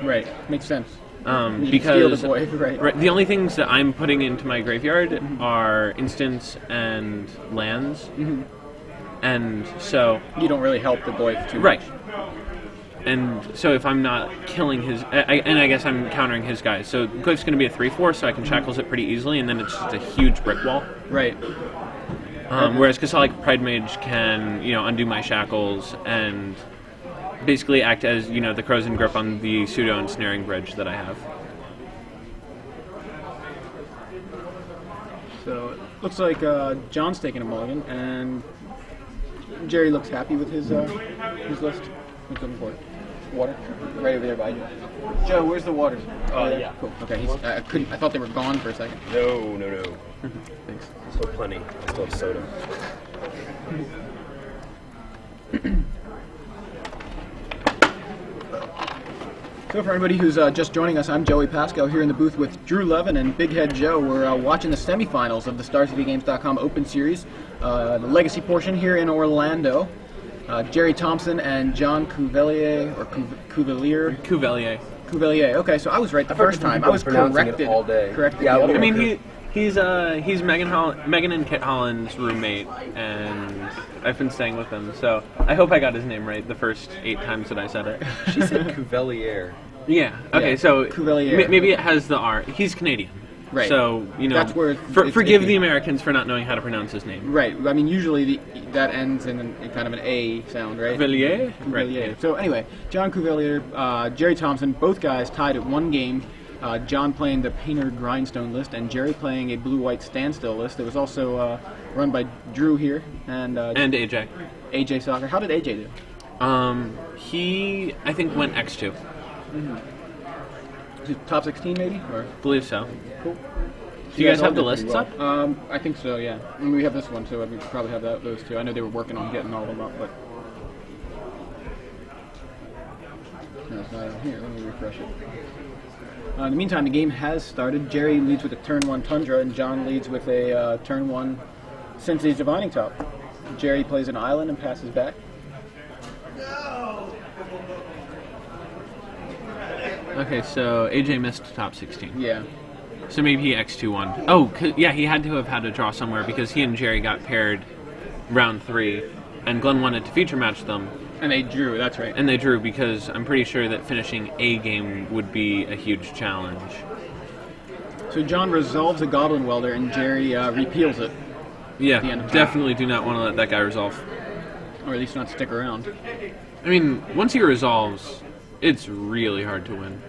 Right. Makes sense. Because steal the boy, right. The only things that I'm putting into my graveyard are instants and lands, and so you don't really help the boy too much. Right. And so if I'm not killing his, and I guess I'm countering his guys, so Goyf's going to be a 3/4, so I can Shackles it pretty easily, and then it's just a huge brick wall. Right. Whereas Kasali Pride Mage can, undo my Shackles and basically act as, the Crows and Grip on the pseudo ensnaring bridge that I have. So it looks like John's taking a mulligan, and Gerry looks happy with his list. What's looking for? Water? Right over there by you. Joe, where's the water? Yeah. Cool. Okay. I thought they were gone for a second. No. Thanks. Still plenty. I still have soda. So for anybody who's just joining us, I'm Joey Pascal here in the booth with Drew Levin and Big Head Joe. We're watching the semifinals of the StarCityGames.com Open Series, the Legacy portion here in Orlando. Gerry Thompson and John Cuvelier, or Cuvelier? Cuvelier. Okay, so I was right the first time. I was corrected. All day. Corrected. Yeah, the other I mean, way. he's Megan and Kit Holland's roommate, and I've been staying with him, so I hope I got his name right the first 8 times that I said it. She said Cuvelier. Yeah. Okay. Yeah, So Cuvelier. Maybe it has the R. He's Canadian. Right. So That's where forgive the Americans for not knowing how to pronounce his name. Right. I mean, usually that ends in kind of an A sound, right? Cuvelier. Cuvelier. Right. So anyway, John Cuvelier, Gerry Thompson, both guys tied at 1 game. John playing the Painter Grindstone list, and Gerry playing a blue-white standstill list. It was also run by Drew here and AJ. AJ Soccer. How did AJ do? He I think went X2. Top 16 maybe? Or Believe so. cool. Do you guys have the all did lists pretty well. up? I think so. Yeah. I mean, we have this one, so we probably have those two. I know they were working on getting all of them up, but no, it's not on here. Let me refresh it. In the meantime, the game has started. Gerry leads with a turn 1 Tundra, and John leads with a turn 1 Sensei's Divining Top. Gerry plays an island and passes back. Okay, so AJ missed top 16. Yeah. So maybe he X2-1. Oh, yeah, he had to have had a draw somewhere because he and Gerry got paired round 3, and Glenn wanted to feature match them. And they drew, that's right. And they drew because I'm pretty sure that finishing a game would be a huge challenge. So John resolves a Goblin Welder, and Gerry repeals it. Yeah, the end of definitely do not want to let that guy resolve. Or at least not stick around. I mean, once he resolves, it's really hard to win.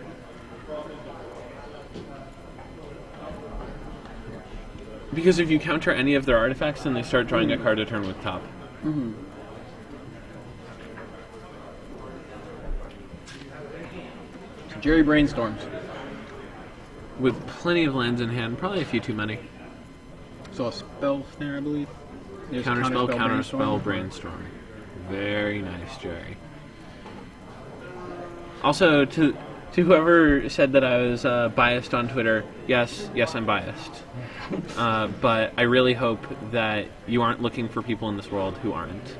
Because if you counter any of their artifacts, then they start drawing a card a turn with top. Mm-hmm. So Gerry brainstorms. With plenty of lands in hand, probably a few too many. So a spell snare, I believe. There's Counterspell, brainstorm. Very nice, Gerry. Also, To whoever said that I was biased on Twitter, yes, I'm biased. But I really hope that you aren't looking for people in this world who aren't.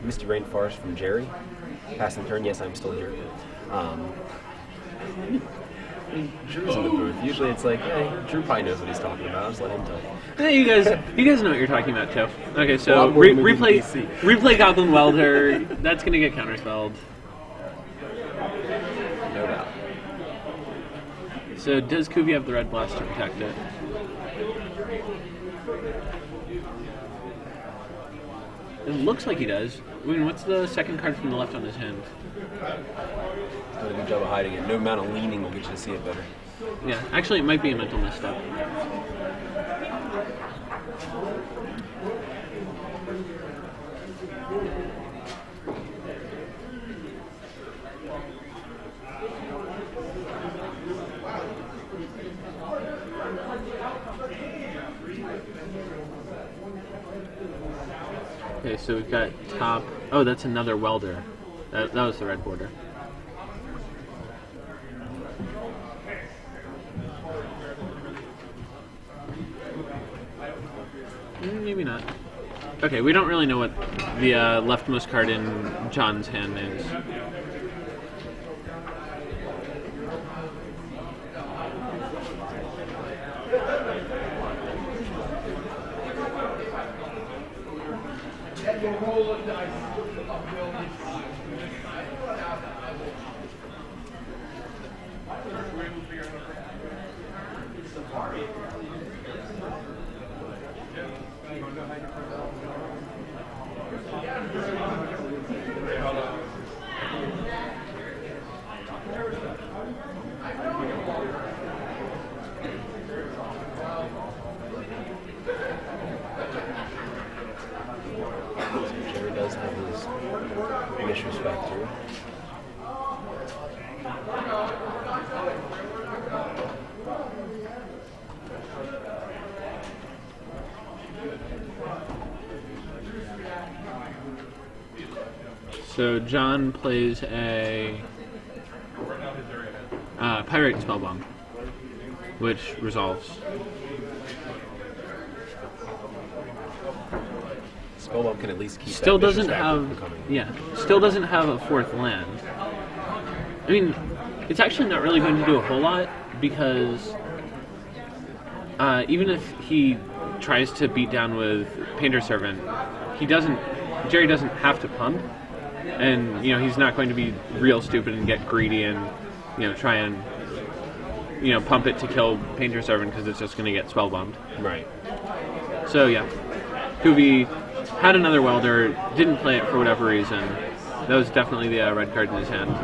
Misty Rainforest from Gerry. Passing turn, yes, I'm still here. Drew's in the booth. Usually it's like, hey, Drew probably knows what he's talking about. Just let him talk. Hey, you guys know what you're talking about too. Okay, so Well, I'm more moving DC. replay Goblin Welder. That's gonna get counterspelled. No doubt. So does Cuvelier have the red blast to protect it? It looks like he does. I mean, what's the second card from the left on his hand? He's doing a good job of hiding it. No amount of leaning will get you to see it better. Yeah, actually, it might be a mental misstep. Okay, so we've got top. Oh, that's another welder. That was the red border. Maybe not. Okay, we don't really know what the leftmost card in John's hand is. Gerry does have his vicious factor. So John plays a Pyrite Spellbomb, which resolves. Spellbomb can at least keep Still that vicious doesn't factor have, from coming. yeah. Still doesn't have a fourth land. I mean, it's actually not really going to do a whole lot because even if he tries to beat down with Painter Servant, Gerry doesn't have to pump, and he's not going to be real stupid and get greedy and try and pump it to kill Painter Servant because it's just going to get spellbombed. Right. So yeah, Cuvie had another welder, didn't play it for whatever reason. That was definitely the red card in his hand.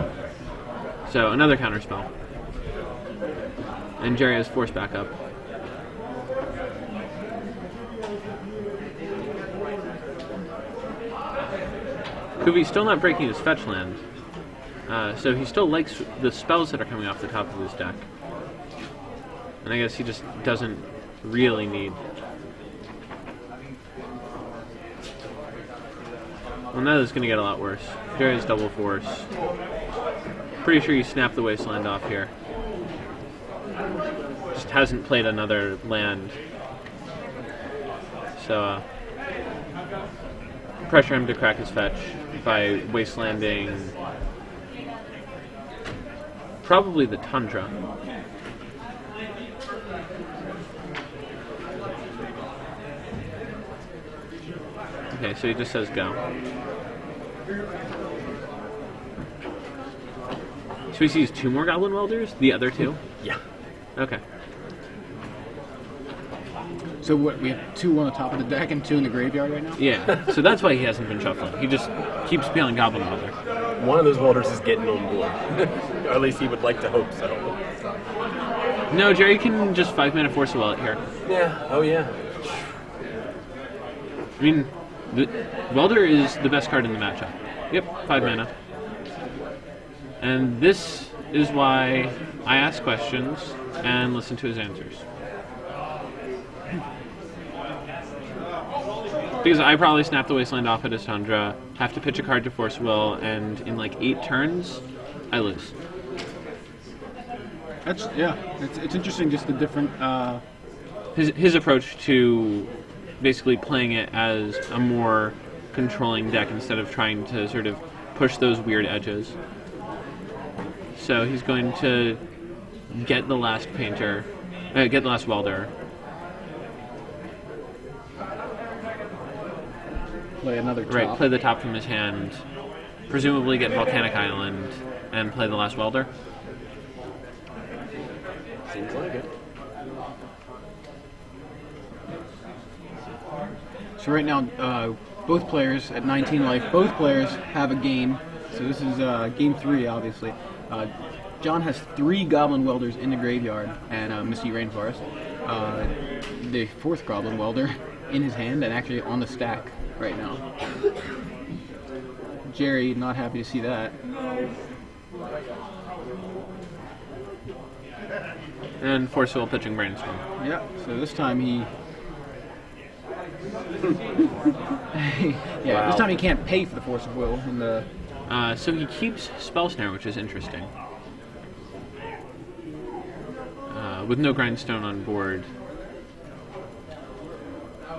So another counterspell, and Gerry has force back up. Cuvie's still not breaking his fetch land, so he still likes the spells that are coming off the top of his deck. And I guess he just doesn't really need. Well, now this is going to get a lot worse. Gerry's double force. Pretty sure you snap the Wasteland off here. Just hasn't played another land. So, pressure him to crack his fetch by Wastelanding probably the Tundra. Okay, so he just says go. So he sees two more Goblin Welders? The other two? Yeah. Okay. So what, we have 2 on the top of the deck and 2 in the graveyard right now? Yeah, so that's why he hasn't been shuffling. He just keeps peeling Goblin Welder. One of those welders is getting on board. Or at least he would like to hope so. No, Gerry can just 5-mana Force Will it here. Yeah. Oh yeah. I mean, the Welder is the best card in the matchup. Yep, 5 mana. And this is why I ask questions and listen to his answers. Because I probably snap the Wasteland off at his Tundra, have to pitch a card to Force Will, and in like 8 turns, I lose. It's interesting, just the different. His approach to basically playing it as a more controlling deck instead of trying to sort of push those weird edges. So he's going to get the last Painter, get the last Welder. Play another top. Right, play the top from his hand, presumably get Volcanic Island, and play the last Welder. Seems like it. So right now, both players at 19 life, both players have a game. So this is game 3, obviously. John has 3 Goblin Welders in the graveyard and Misty Rainforest. The 4th Goblin Welder in his hand and actually on the stack right now. Gerry, not happy to see that. And Force Will pitching Brainstorm. Yeah, so this time he... yeah, Wow. this time he can't pay for the Force of Will in the... So he keeps Spell Snare, which is interesting. With no Grindstone on board,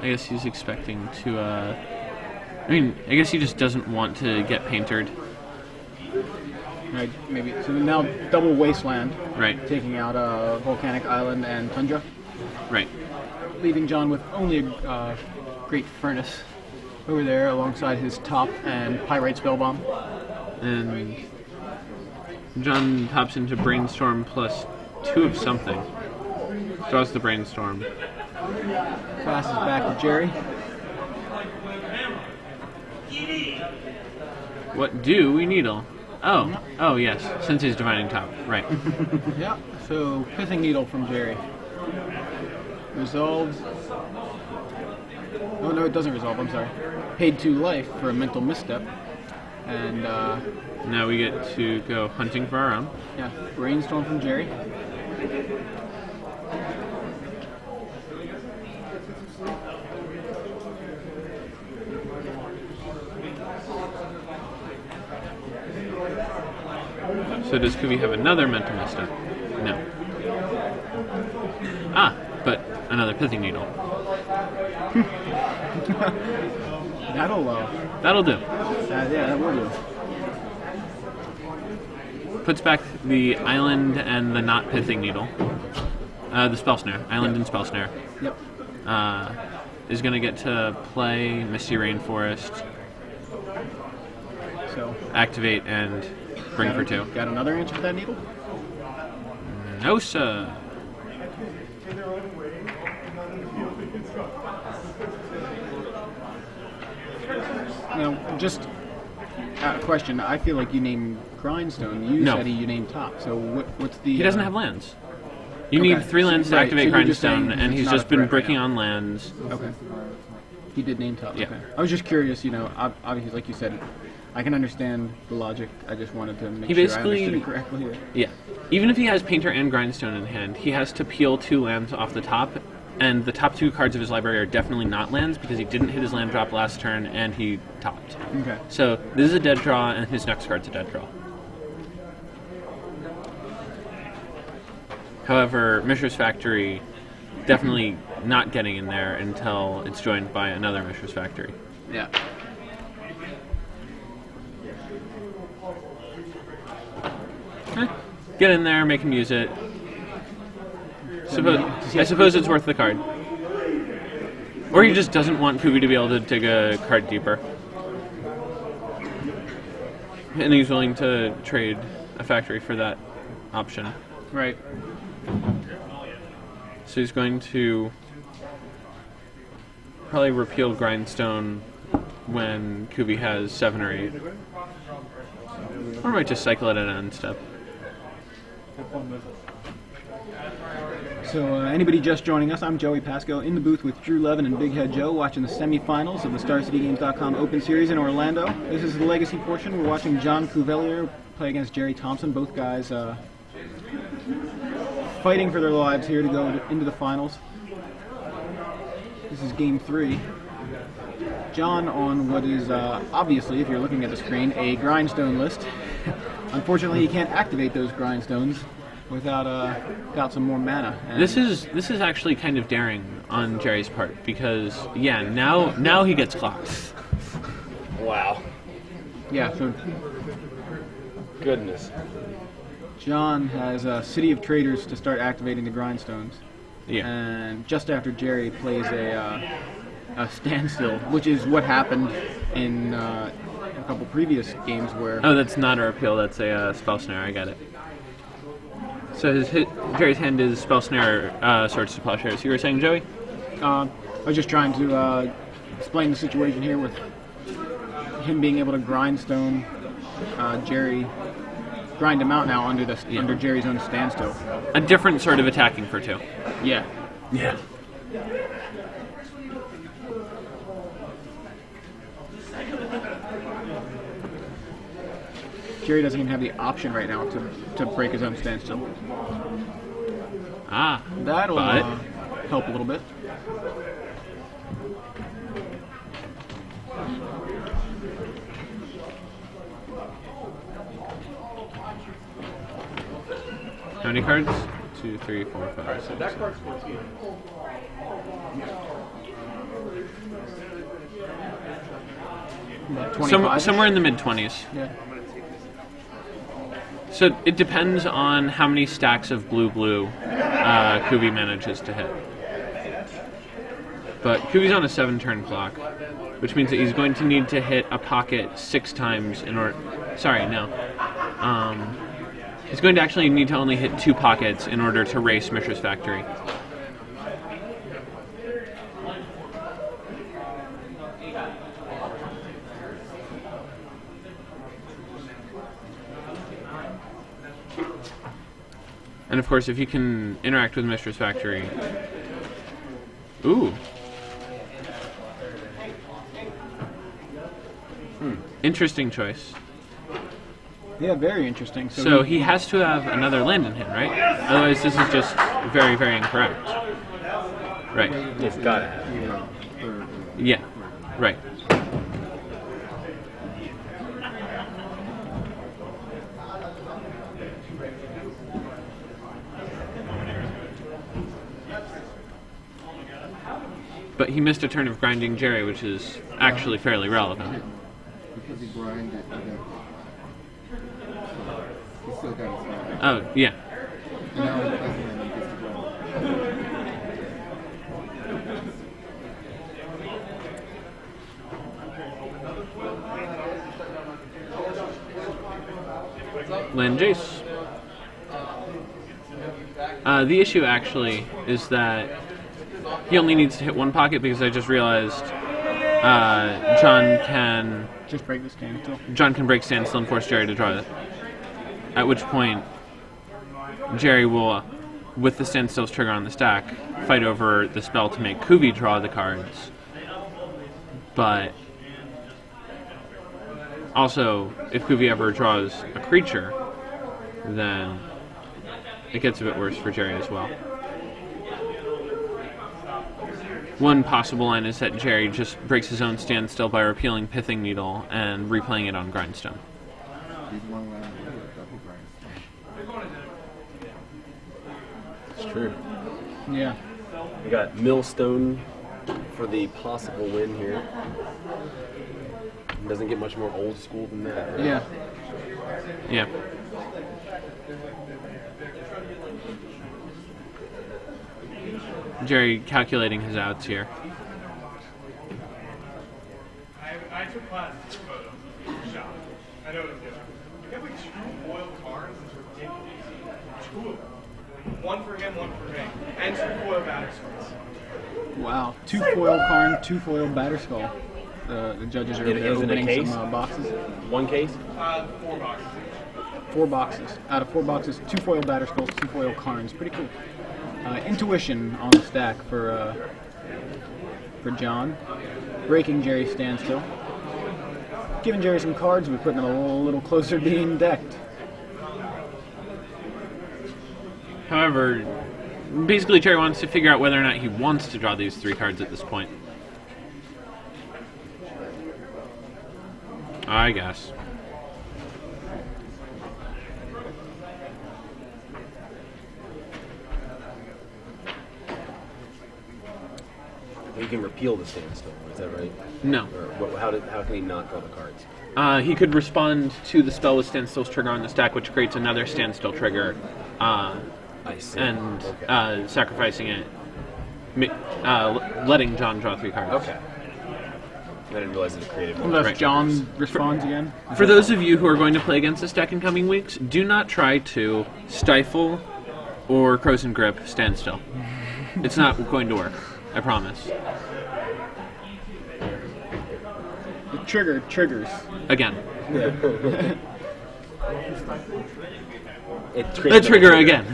I guess he's expecting to, I mean, I guess he just doesn't want to get paintered. Right, maybe. So now double Wasteland. Right. Taking out Volcanic Island and Tundra. Right. Leaving John with only a Great Furnace over there alongside his top and Pyrite Spellbomb. And John pops into Brainstorm plus 2 of something. Draws the Brainstorm. Passes back to Gerry. What do we needle? Oh yes, since he's Divining Top. Right. Yeah, so Pithing Needle from Gerry. Resolved. Oh no, it doesn't resolve, I'm sorry. Paid 2 life for a mental misstep. And Now we get to go hunting for our own. yeah, Brainstorm from Gerry. So does Cuvie have another mental misstep? No. Ah, but another Pithing Needle. That'll do. yeah, that will do. Puts back the Island and the not Pithing Needle. The Spell Snare. Island and Spell Snare. Yep. Is going to get to play Misty Rainforest, So activate, and bring for 2. got another answer for that needle? No, sir. Now, just a question. I feel like you named Grindstone. You No. said you named Top. So what's the... He doesn't have lands. You Okay. need 3 lands to Right, activate so you're just Grindstone, saying and it's he's not a just been threat, bricking yeah. on lands. Okay. He did name Top. Yeah. Okay. I was just curious, obviously, like you said, I can understand the logic. I just wanted to make He sure I basically- understood it correctly. Yeah. Even if he has Painter and Grindstone in hand, he has to peel 2 lands off the top, and the top 2 cards of his library are definitely not lands because he didn't hit his land drop last turn and he topped. Okay. So this is a dead draw, and his next card's a dead draw. However, Mishra's Factory definitely not getting in there until it's joined by another Mishra's Factory. Yeah. Get in there, make him use it. I suppose it's worth the card. Or he just doesn't want Cuvie to be able to dig a card deeper. And he's willing to trade a factory for that option. Right. So he's going to probably repeal Grindstone when Cuvie has 7 or 8. Or might just cycle it at an end step. So anybody just joining us, I'm Joey Pasco in the booth with Drew Levin and Big Head Joe watching the semifinals of the StarCityGames.com Open Series in Orlando. This is the legacy portion. We're watching John Cuvelier play against Gerry Thompson. Both guys fighting for their lives here to go into the finals. This is game 3. John on what is obviously, if you're looking at the screen, a grindstone list. Unfortunately, he can't activate those grindstones without some more mana. And This is actually kind of daring on Jerry's part because now he gets clocked. Wow. yeah, so Goodness. John has City of Traders to start activating the grindstones. Yeah. And just after Gerry plays a standstill, which is what happened in a couple previous games where... Oh, that's not a repeal. That's a spell snare. I got it. So Jerry's hand is spell snare, Swords to Plowshares. You were saying, Joey? I was just trying to explain the situation here with him being able to grindstone Gerry, grind him out now under Jerry's own standstill. A different sort of attacking for 2. Yeah. Yeah. Gerry doesn't even have the option right now to break his own standstill. That'll help a little bit. How many cards? 2, 3, 4, 5, 6. That card's 14. About 25. Somewhere in the mid-20s. Yeah. So it depends on how many stacks of blue Kuvi manages to hit. But Kuvi's on a 7-turn clock, which means that he's going to need to hit a pocket 6 times in order... Sorry, no. He's going to actually need to only hit 2 pockets in order to race Mishra's Factory. And of course, if you can interact with Mishra's Factory... Ooh. Interesting choice. Yeah, very interesting. So he has to have another land in hand, right? Otherwise, this is just very, very incorrect. Right. He's got to have. Yeah. Right. But he missed a turn of grinding Gerry, which is actually fairly relevant. Because he grinded, he still got his fire. Oh, yeah. And now he plays him and he gets to grind. Land Jace. The issue actually is that he only needs to hit 1 pocket because I just realized John can just break the standstill. John can break standstill and force Gerry to draw it. At which point, Gerry will, with the standstill's trigger on the stack, fight over the spell to make Kuvi draw the cards. But also, if Kuvi ever draws a creature, then it gets a bit worse for Gerry as well. One possible line is that Gerry just breaks his own standstill by repealing Pithing Needle and replaying it on Grindstone. He's one land away with double grindstone. It's true. Yeah. We got Millstone for the possible win here. Doesn't get much more old school than that. Right? Yeah. Yeah. Gerry calculating his outs here. I took classes for photos. Shot. I know it's good. You have like 2 foil cards. It's ridiculous. 2 of them. One for him, one for me. And 2 foil batter skulls. Wow. 2 foil Karn, 2 foil Batterskull. The judges are It is in a opening case? some boxes. 1 case? 4 boxes. 4 boxes. Out of 4 boxes, 2 foil Batterskulls, 2 foil Karns. Pretty cool. Intuition on the stack for John. Breaking Jerry's standstill. Giving Jerry some cards, we're putting him a little closer to being decked. However, basically Jerry wants to figure out whether or not he wants to draw these 3 cards at this point. I guess. You can repeal the standstill, is that right? No. Or how can he not draw the cards? He could respond to the spell with standstill's trigger on the stack, which creates another standstill trigger, I see. and Okay. sacrificing it, letting John draw 3 cards. Okay. I didn't realize it created one. Unless Right. John responds again. For those of you who are going to play against this deck in coming weeks, do not try to stifle or Crows and Grip standstill. It's not going to work. I promise. The trigger triggers. Again. It The trigger again.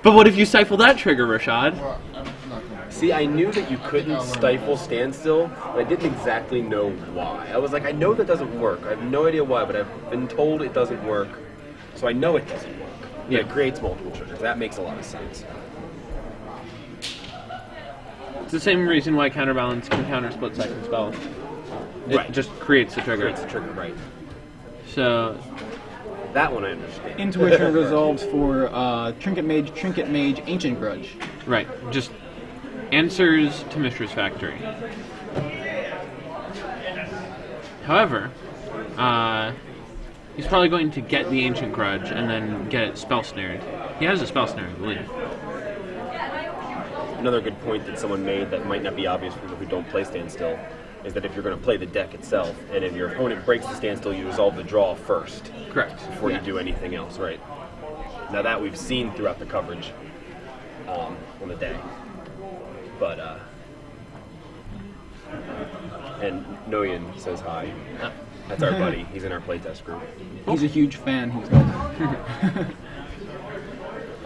But what if you stifle that trigger, Rashad? Well, I'm not gonna. See, I knew that you couldn't stifle standstill, but I didn't exactly know why. I was like, I know that doesn't work. I have no idea why, but I've been told it doesn't work, so I know it doesn't work. Yeah. It creates multiple triggers. That makes a lot of sense. It's the same reason why Counterbalance can counter split second spell. It Right. just creates the trigger. Creates a trigger, right. So, That one I understand. Intuition resolves for Trinket Mage, Ancient Grudge. right. Just answers to Mishra's Factory. However, he's probably going to get the Ancient Grudge and then get it spell snared. He has a spell snare, I believe. Another good point that someone made that might not be obvious for people who don't play standstill is that if you're going to play the deck itself, and if your opponent breaks the standstill, you resolve the draw first Correct. before you do anything else, right? Now that we've seen throughout the coverage on the day. But, and Noyan says hi. That's our buddy. He's in our playtest group He's a huge fan.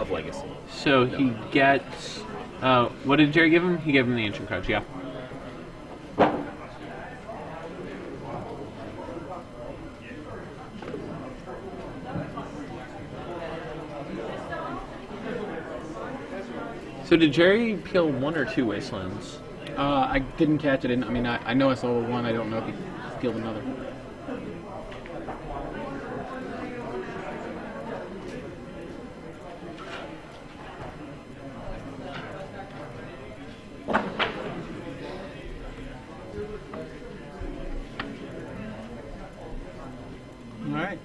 of Legacy. So he gets... what did Gerry give him? He gave him the Ancient Grudge, yeah. So did Gerry peel 1 or 2 Wastelands? I didn't catch it. I know I saw one. I don't know if he peeled another. All right.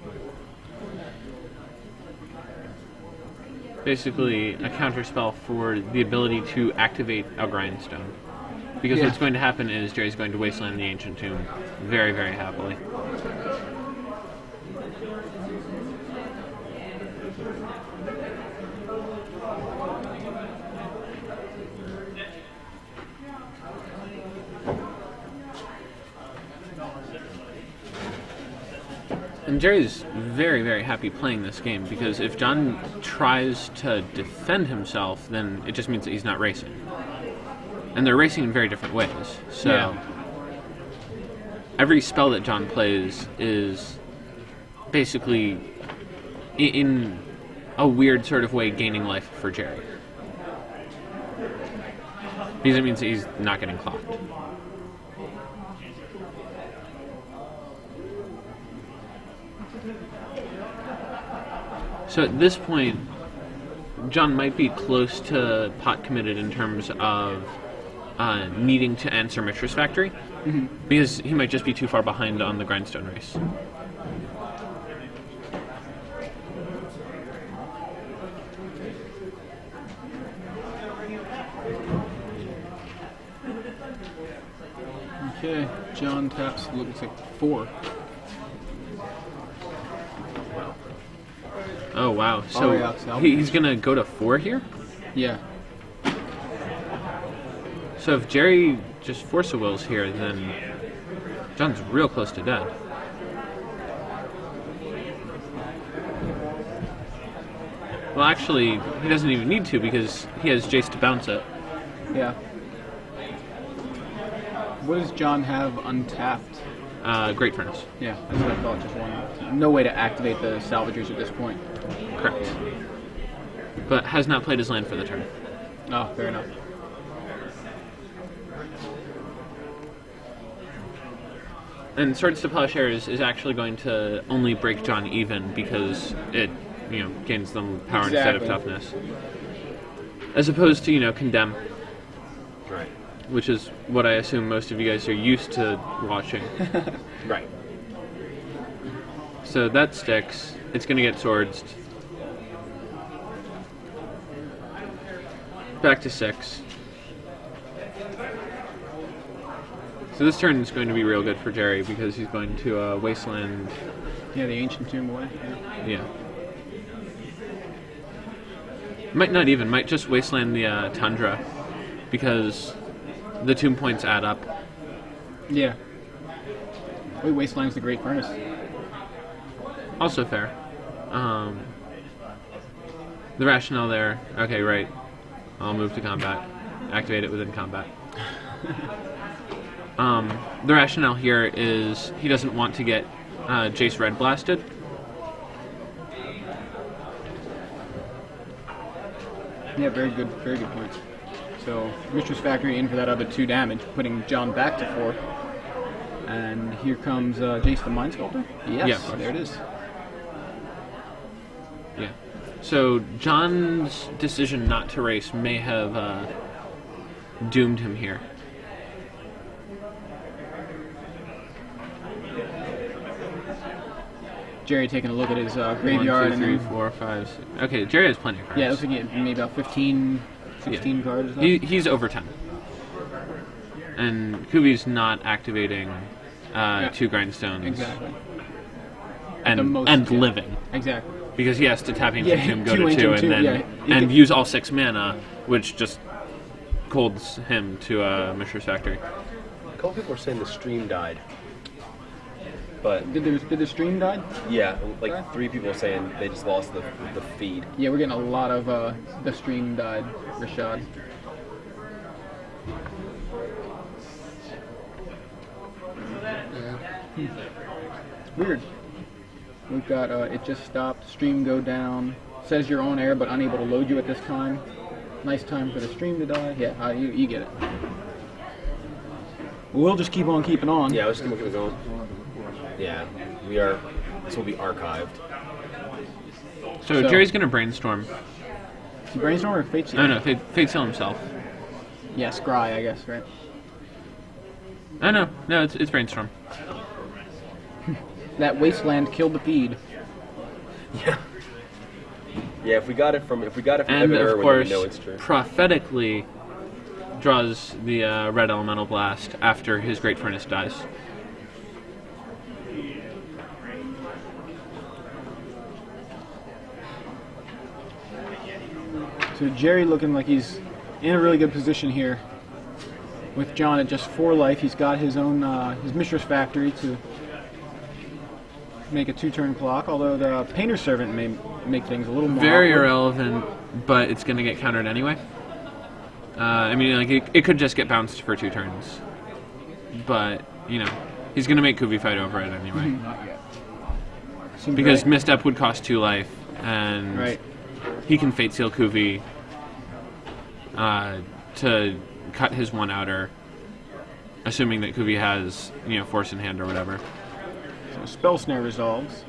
Basically, a counter spell for the ability to activate a Grindstone. Because Yeah. what's going to happen is Jerry's going to Wasteland the Ancient Tomb very, very happily. And Jerry's very, very happy playing this game because if John tries to defend himself, then it just means that he's not racing. And they're racing in very different ways. So Yeah. every spell that John plays is basically, in a weird sort of way, gaining life for Gerry. Because it means that he's not getting clocked. So at this point, John might be close to pot committed in terms of needing to answer Mishra's Factory, because he might just be too far behind on the Grindstone race. Okay. John taps. Looks like 4. Oh wow! So Aureox Alchemist. he's gonna go to 4 here. Yeah. So if Gerry just Force of Wills here, then John's real close to dead. Well, actually, he doesn't even need to because he has Jace to bounce it. Yeah. What does John have untapped? Great Furnace. Yeah, that's what I thought. Just one. No way to activate the salvagers at this point. Correct. But has not played his land for the turn. Oh, fair enough. And Swords to Plowshares is actually going to only break John even because it, gains them power instead of toughness. As opposed to, Condemn. Right. Which is what I assume most of you guys are used to watching. Right. So that sticks. It's going to get swords. Back to 6. So this turn is going to be real good for Gerry because he's going to Wasteland. Yeah, the Ancient Tomb away. Yeah. Might just Wasteland the Tundra because the tomb points add up. Yeah. Wait, Wasteland's the Great Furnace. Also fair. The rationale there. Okay, right. I'll move to combat. Activate it within combat. The rationale here is he doesn't want to get Jace Red blasted. Yeah, very good point. So, Mistress Factory in for that other 2 damage, putting John back to 4. And here comes Jace the Mind Sculptor. Yes, Yeah. there it is. Yeah. So John's decision not to race may have doomed him here. Gerry taking a look at his graveyard. 1, 2, 3, and then, 4, 5, 6. Okay, Gerry has plenty of cards. yeah, it looks like he had maybe about 15, 16 cards or so. He's over 10. And Kuvi's not activating 2 grindstones. Exactly. And living. Exactly. Because he has to tap Ancient Yeah, Tomb, go 2 to 2, Ancient and Tomb, then yeah. and use all 6 mana, which just colds him to Mistress Factory. A couple people are saying the stream died. But Did the stream die? yeah, like 3 people are saying they just lost the feed. Yeah, we're getting a lot of the stream died, Rashad. It's weird. We've got it just stopped, stream go down, says you're on air but unable to load you at this time. Nice time for the stream to die. Yeah, you get it. We'll just keep on keeping on. Yeah, let's just keep going. Yeah, we are. This will be archived. So Gerry's going to brainstorm. Brainstorm or Fate Seal? Oh no, Fate Seal himself. Yeah, Scry, I guess, right? Oh no, it's brainstorm. That Wasteland killed the feed. Yeah. Yeah, if we got it from And Evan of Irwin, course, we know it's true. prophetically draws the Red Elemental Blast after his Great Furnace dies. So Gerry looking like he's in a really good position here. With John at just 4 life, he's got his own his Mistress Factory to make a 2-turn clock. Although the Painter Servant may make things a little more Very awkward. irrelevant, but it's going to get countered anyway. I mean, like it could just get bounced for 2 turns, but he's going to make Kuvi fight over it anyway. Seems Because right. Misstep would cost 2 life, and Right. he can Fate Seal Kuvi to cut his 1 outer, assuming that Kuvi has Force in hand or whatever. So Spell Snare resolves.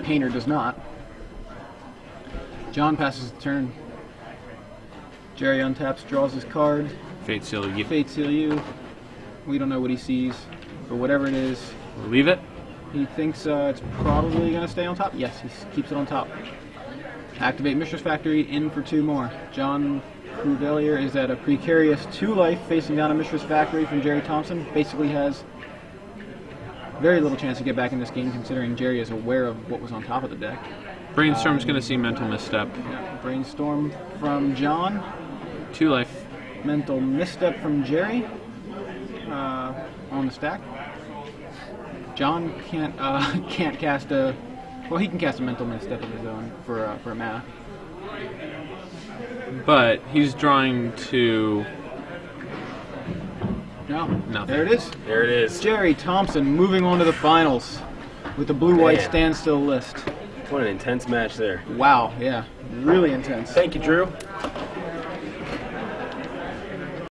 Painter does not. John passes the turn. Gerry untaps, draws his card. Fate Seal you. Fate Seal you. We don't know what he sees, but whatever it is, Leave it. he thinks it's probably going to stay on top. Yes, he keeps it on top. Activate Mistress Factory, in for 2 more. John Cuvelier is at a precarious 2 life, facing down a Mistress Factory from Gerry Thompson. Basically has very little chance to get back in this game, considering Gerry is aware of what was on top of the deck. Brainstorm's going to see Mental Misstep. Yeah, Brainstorm from John. 2 life. Mental Misstep from Gerry on the stack. John can't cast a... Well, he can cast a Mental Misstep of his own for a mana. But he's drawing to No, nothing. there it is. There it is. Gerry Thompson moving on to the finals with the blue-white Man. standstill list. What an intense match there. Wow, yeah, really intense. Thank you, Drew.